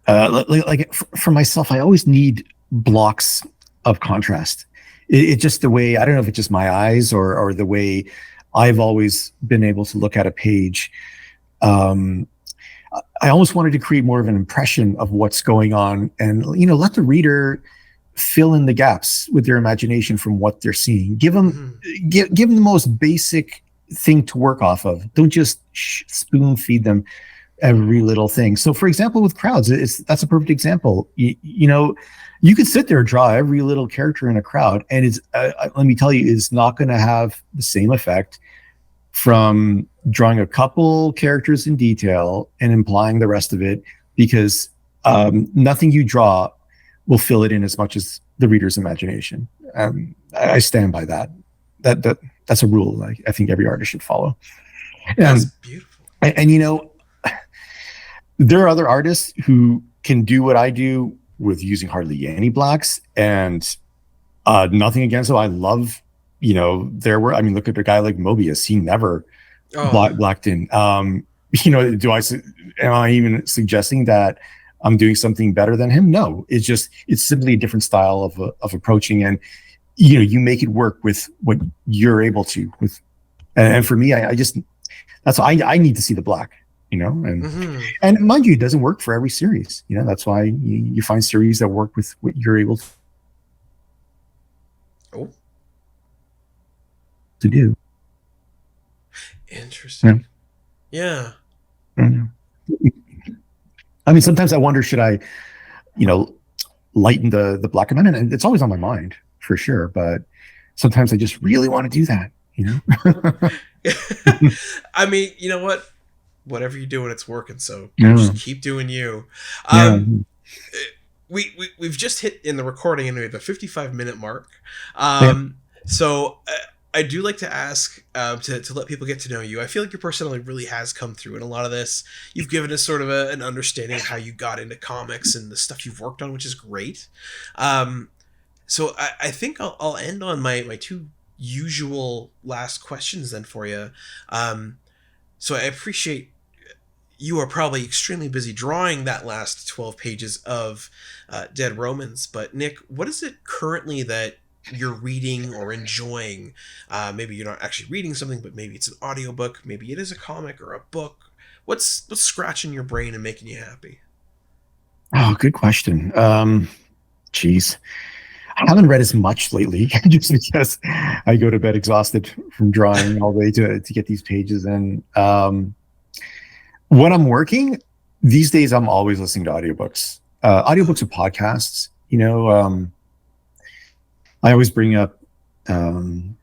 Like for myself, I always need blocks of contrast. It's just the way, I don't know if it's just my eyes or the way I've always been able to look at a page. I almost wanted to create more of an impression of what's going on, and, you know, let the reader fill in the gaps with their imagination from what they're seeing. Give them the most basic thing to work off of. Don't just spoon feed them every little thing. So, for example, with crowds, that's a perfect example. You know, you could sit there and draw every little character in a crowd, and it's let me tell you, it's not going to have the same effect from drawing a couple characters in detail and implying the rest of it, because nothing you draw will fill it in as much as the reader's imagination. I stand by that. That's a rule I think every artist should follow. That's beautiful. And you know, there are other artists who can do what I do with using hardly any blacks, and nothing against them. I love, you know, their work. I mean, look at a guy like Mobius. He never blacked in. You know, am I even suggesting that I'm doing something better than him? No, it's simply a different style of approaching, and, you know, you make it work with what you're able to with. And for me, that's why I need to see the black, you know, and mind you, it doesn't work for every series. You know, that's why you find series that work with what you're able to do. Interesting. Yeah. I mean, sometimes I wonder, should I, you know, lighten the black amount? And it's always on my mind for sure, but sometimes I just really want to do that, you know? I mean, you know what? Whatever you're doing, it's working. So just keep doing you. we've just hit in the recording anyway the 55-minute mark. So I do like to ask to let people get to know you. I feel like your personality really has come through in a lot of this. You've given us sort of an understanding of how you got into comics and the stuff you've worked on, which is great. So I think I'll end on my two usual last questions then for you. So I appreciate you are probably extremely busy drawing that last 12 pages of Dead Romans. But Nick, what is it currently that you're reading or enjoying? Maybe you're not actually reading something, but maybe it's an audiobook, maybe it is a comic or a book. What's scratching your brain and making you happy? Oh, good question. Geez. I haven't read as much lately just because I go to bed exhausted from drawing all day to get these pages in. When I'm working, these days I'm always listening to audiobooks. Audiobooks or podcasts, I always bring up, I'm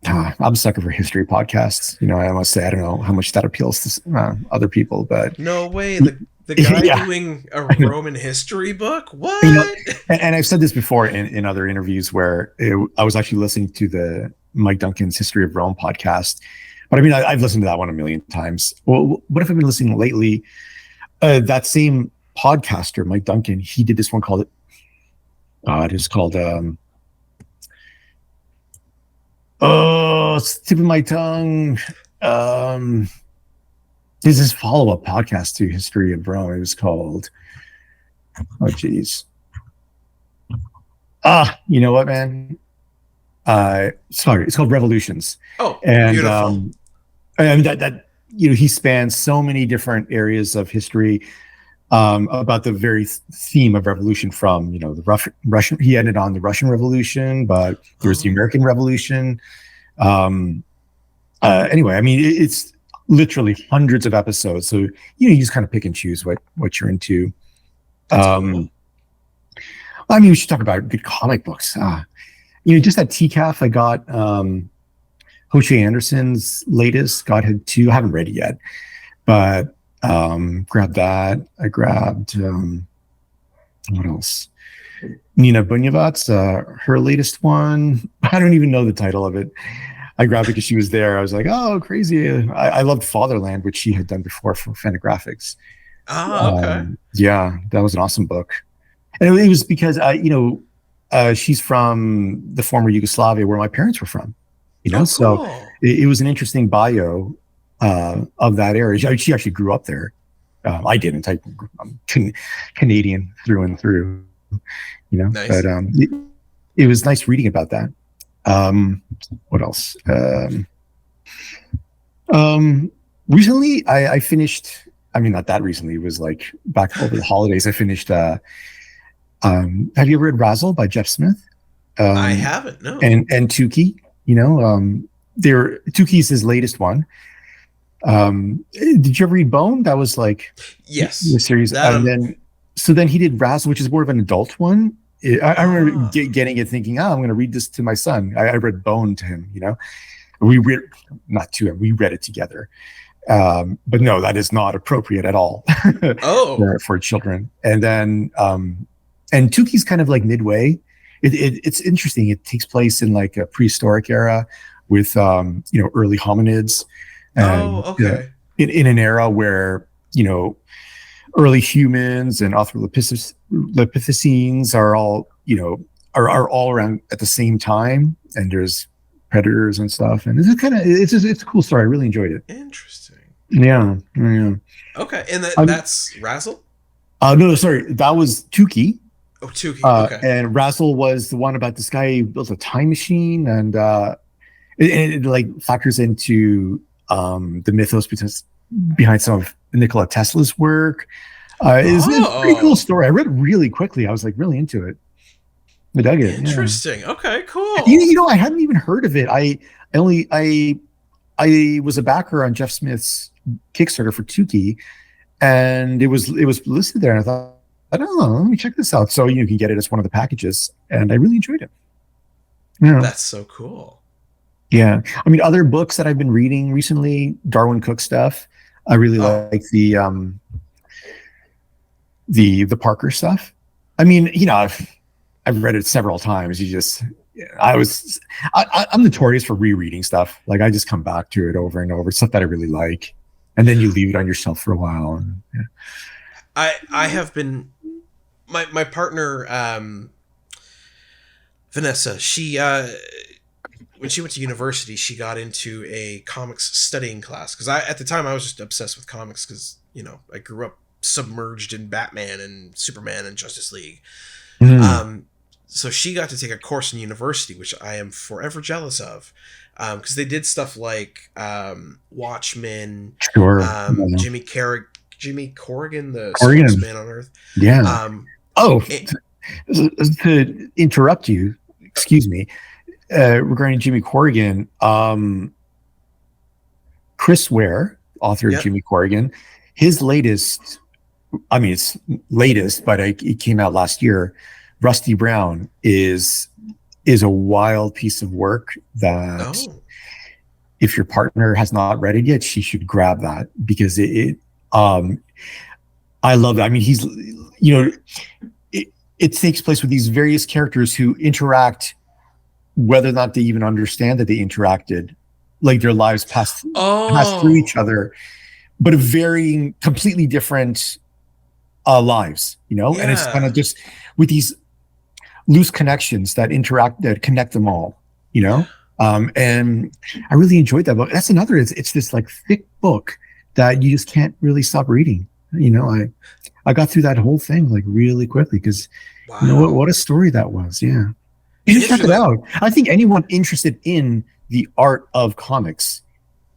a sucker for history podcasts. I must say, I don't know how much that appeals to other people, but no way. The guy doing a Roman history book? What? And I've said this before in other interviews where I was actually listening to the Mike Duncan's History of Rome podcast. But I mean, I've listened to that one a million times. Well, what if I've been listening lately? That same podcaster, Mike Duncan, he did this one called it is called it's the tip of my tongue. This is follow-up podcast to History of Rome. It was called geez. You know what, man? Sorry, it's called Revolutions. Oh, and beautiful. And that he spans so many different areas of history about the very theme of revolution, from the Russian. He ended on the Russian Revolution, but there was the American Revolution. Anyway, I mean, it's literally hundreds of episodes, so you just kind of pick and choose what you're into. Cool. I mean, we should talk about good comic books. Just at TCAF, I got Hoche Anderson's latest, Godhead 2. I haven't read it yet, but grabbed that. I grabbed what else? Nina Bunyevat's her latest one. I don't even know the title of it. I grabbed it because she was there. I was like, oh, crazy. I loved Fatherland, which she had done before for Fantagraphics. Oh, okay. Yeah, that was an awesome book. And it was because, she's from the former Yugoslavia where my parents were from, cool. So it was an interesting bio of that area. She actually grew up there. I didn't. I'm Canadian through and through, Nice. But it was nice reading about that. What else? Recently, I finished. I mean, not that recently. It was like back over the holidays. I finished. Have you ever read Razzle by Jeff Smith? I haven't. No. And Tukey. Tukey's his latest one. Did you ever read Bone? That was like yes, the series. Then he did Razzle, which is more of an adult one. I remember getting it, thinking, I'm going to read this to my son. I read Bone to him. We read, not to him. We read it together. But no, that is not appropriate at all. for children. And then and Tukey's kind of like midway. It's interesting. It takes place in like a prehistoric era with early hominids. And, okay. In an era where early humans and Australopithecines are all are all around at the same time, and there's predators and stuff. And it's a cool story. I really enjoyed it. Interesting. Yeah. Okay, and that's Razzle? No, sorry, that was Tukey. Oh, Tukey. Okay. And Razzle was the one about this guy who built a time machine, and it like factors into the mythos behind some of Nikola Tesla's work. It's a pretty cool story. I read it really quickly. I was like really into it. I dug it. Interesting. Yeah. Okay, cool. I hadn't even heard of it. I was a backer on Jeff Smith's Kickstarter for Tukey, and it was listed there, and I thought, I don't know, let me check this out. So you can get it as one of the packages, and I really enjoyed it. Yeah. That's so cool. Yeah. I mean, other books that I've been reading recently, Darwin Cook stuff. I really like the Parker stuff. I mean, I've read it several times. I'm notorious for rereading stuff. Like I just come back to it over and over, stuff that I really like, and then you leave it on your shelf for a while. And, yeah. I have been my partner Vanessa. She when she went to university, she got into a comics studying class because at the time I was just obsessed with comics because I grew up submerged in Batman and Superman and Justice League. So she got to take a course in university, which I am forever jealous of, because they did stuff like Watchmen, sure, Jimmy Corrigan, the smartest man on earth. Yeah. To interrupt you, excuse me, regarding Jimmy Corrigan, Chris Ware, author of Jimmy Corrigan, his latest, I mean, it's latest, but it came out last year. Rusty Brown is a wild piece of work that if your partner has not read it yet, she should grab that because I love that. I mean, he's, it takes place with these various characters who interact, whether or not they even understand that they interacted, like their lives pass through each other, but a varying, completely different lives, and it's kind of just with these loose connections that connect them all, and I really enjoyed that book. That's another, it's this like thick book that you just can't really stop reading. I got through that whole thing like really quickly because what a story that was. Yeah. You should check it out. I think anyone interested in the art of comics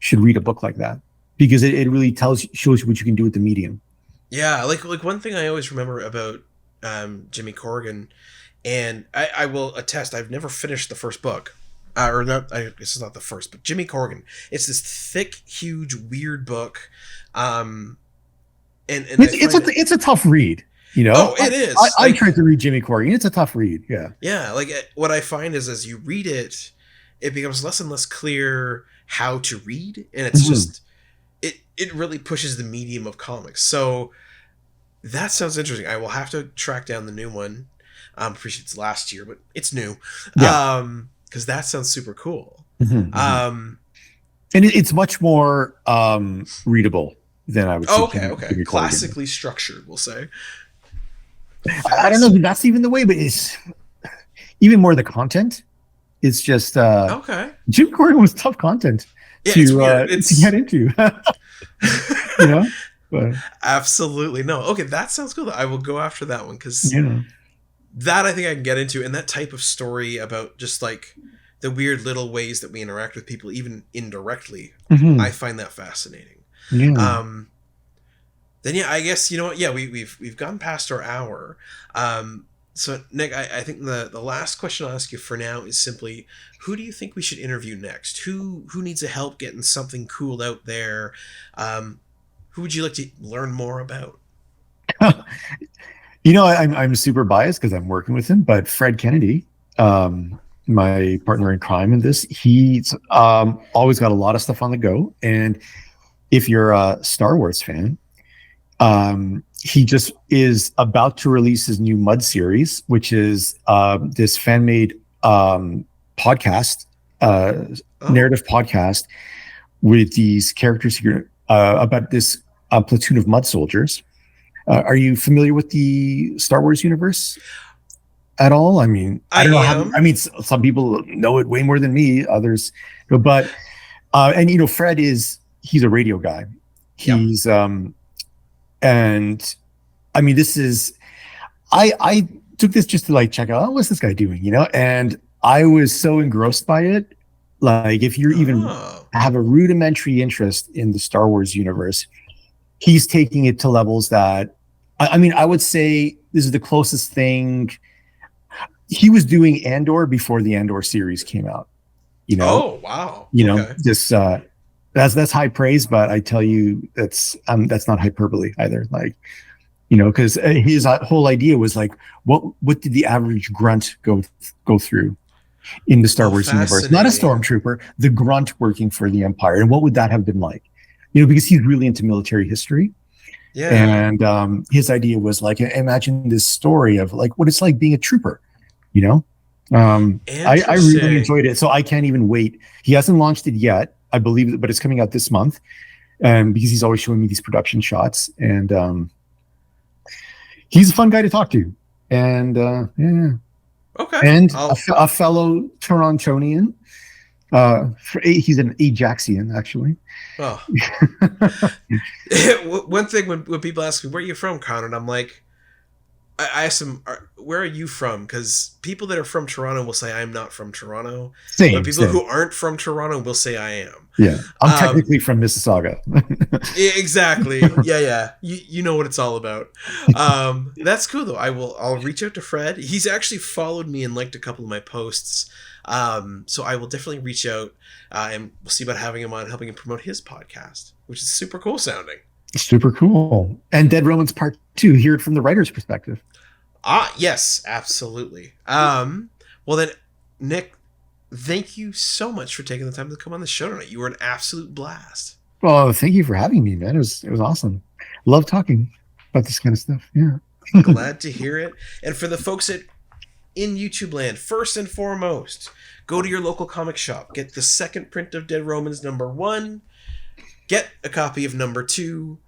should read a book like that because it really shows you what you can do with the medium. Yeah. Like one thing I always remember about Jimmy Corrigan, and I will attest, I've never finished the first book. Or not, I guess it's not the first, but Jimmy Corrigan. It's this thick, huge, weird book. And it's a tough read, Oh, it is. I tried to read Jimmy Corrigan. It's a tough read. Yeah. Yeah. Like what I find is as you read it, it becomes less and less clear how to read. And it's just, it really pushes the medium of comics. So that sounds interesting. I will have to track down the new one. Appreciate it's last year, but it's new. Yeah. Because that sounds super cool. And it's much more readable than I would say. Okay. Classically structured, we'll say. I don't know if that's even the way, but it's even more the content. It's just Jim Corrigan was tough content to get into. But. Absolutely. No. Okay, that sounds cool. I will go after that one because that I think I can get into, and that type of story about just like the weird little ways that we interact with people, even indirectly. I find that fascinating. Yeah. Then I guess we've gone past our hour. So Nick, I think the last question I'll ask you for now is simply, who do you think we should interview next? Who needs a help getting something cool out there? Who would you like to learn more about? I'm super biased because I'm working with him, but Fred Kennedy, my partner in crime in this, he's always got a lot of stuff on the go. And if you're a Star Wars fan, he just is about to release his new Mud series, which is this fan-made podcast, narrative podcast with these characters here about this platoon of Mud soldiers. Are you familiar with the Star Wars universe at all? I mean, I don't know. Some people know it way more than me. Others, but Fred he's a radio guy. He's and I mean, this is I took this just to like check out what's this guy doing, and I was so engrossed by it. Like, if you even have a rudimentary interest in the Star Wars universe, he's taking it to levels that, I would say this is the closest thing. He was doing Andor before the Andor series came out. Oh, wow. This that's high praise, but I tell you that's not hyperbole either. Like, because his whole idea was like, what did the average grunt go through in the Star Wars universe? Not a stormtrooper, the grunt working for the Empire, and what would that have been like? Because he's really into military history. Yeah. And his idea was like, imagine this story of like what it's like being a trooper, you know. I really enjoyed it, so I can't even wait. He hasn't launched it yet, I believe, but it's coming out this month, because he's always showing me these production shots, and he's a fun guy to talk to, and yeah. Okay. And a fellow Torontonian. He's an Ajaxian, actually. Oh. One thing when people ask me, where are you from, Konrad? I'm like, I ask them, where are you from? Because people that are from Toronto will say I'm not from Toronto. But people who aren't from Toronto will say I am. Yeah. I'm technically from Mississauga. Exactly. Yeah. You know what it's all about. That's cool though. I'll reach out to Fred. He's actually followed me and liked a couple of my posts. So I will definitely reach out, and we'll see about having him on, helping him promote his podcast, which is super cool sounding. Super cool. And Dead Romans Part 2, hear it from the writer's perspective. Yes, absolutely. Well then, Nick, thank you so much for taking the time to come on the show tonight. You were an absolute blast. Well, thank you for having me, man. It was awesome. Love talking about this kind of stuff. Yeah. Glad to hear it. And for the folks in YouTube land, first and foremost, go to your local comic shop. Get the second print of Dead Romans #1. Get a copy of #2.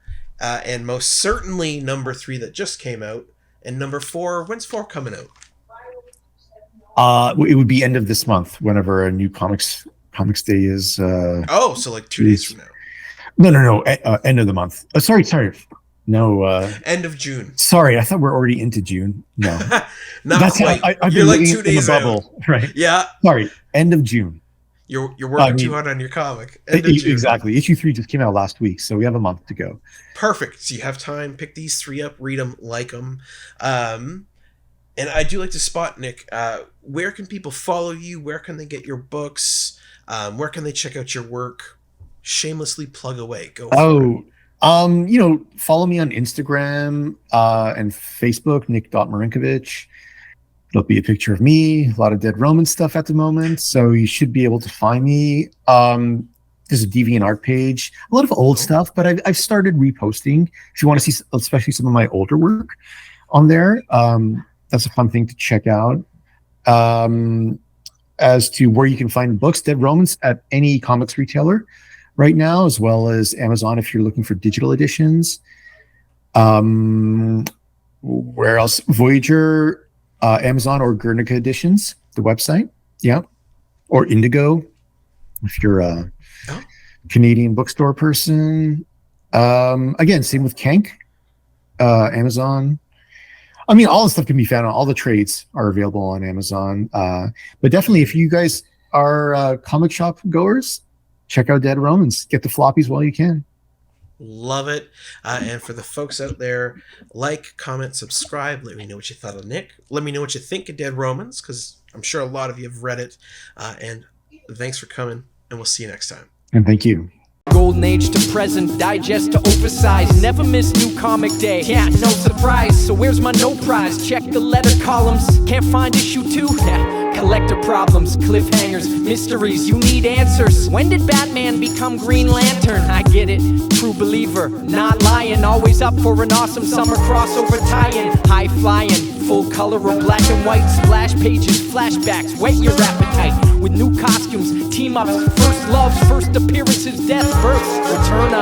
And most certainly #3 that just came out. And #4, when's 4 coming out? It would be end of this month, whenever a new comics day is. So like 2 days from now. No. End of the month. Sorry. No. End of June. Sorry, I thought we're already into June. No, that's quite. I've You're been like 2 days out, right? Yeah. Sorry, end of June. You're working too hard on your comic. End of June. Exactly. Issue 3 just came out last week, so we have a month to go. Perfect. So you have time. Pick these 3 up, read them, like them. And I do like to spot, Nick. Where can people follow you? Where can they get your books? Where can they check out your work? Shamelessly plug away. Go. Follow me on Instagram and Facebook, Nick.Marinkovich. There'll be a picture of me, a lot of Dead Roman stuff at the moment, so you should be able to find me. There's a DeviantArt page, a lot of old stuff, but I've started reposting. If you want to see, especially some of my older work on there, that's a fun thing to check out. As to where you can find books, Dead Romans at any comics retailer right now, as well as Amazon if you're looking for digital editions. Where else? Voyager, Amazon, or Guernica Editions, the website. Yeah. Or Indigo, if you're a Canadian bookstore person. Again, same with Kank, Amazon. I mean, all the stuff can be found on all the trades are available on Amazon. But definitely, if you guys are comic shop goers, check out Dead Romans. Get the floppies while you can. Love it. And for the folks out there, like, comment, subscribe. Let me know what you thought of Nick. Let me know what you think of Dead Romans, because I'm sure a lot of you have read it. And thanks for coming, and we'll see you next time. And thank you. Golden age to present, digest to oversize. Never miss new comic day, yeah, no surprise. So where's my no prize? Check the letter columns. Can't find issue 2? Collector problems, cliffhangers, mysteries, you need answers. When did Batman become Green Lantern? I get it, true believer, not lying. Always up for an awesome summer crossover tie-in. High flying, full color or black and white. Splash pages, flashbacks, whet your appetite. With new costumes, team-ups, first loves, first appearances, death, births, return of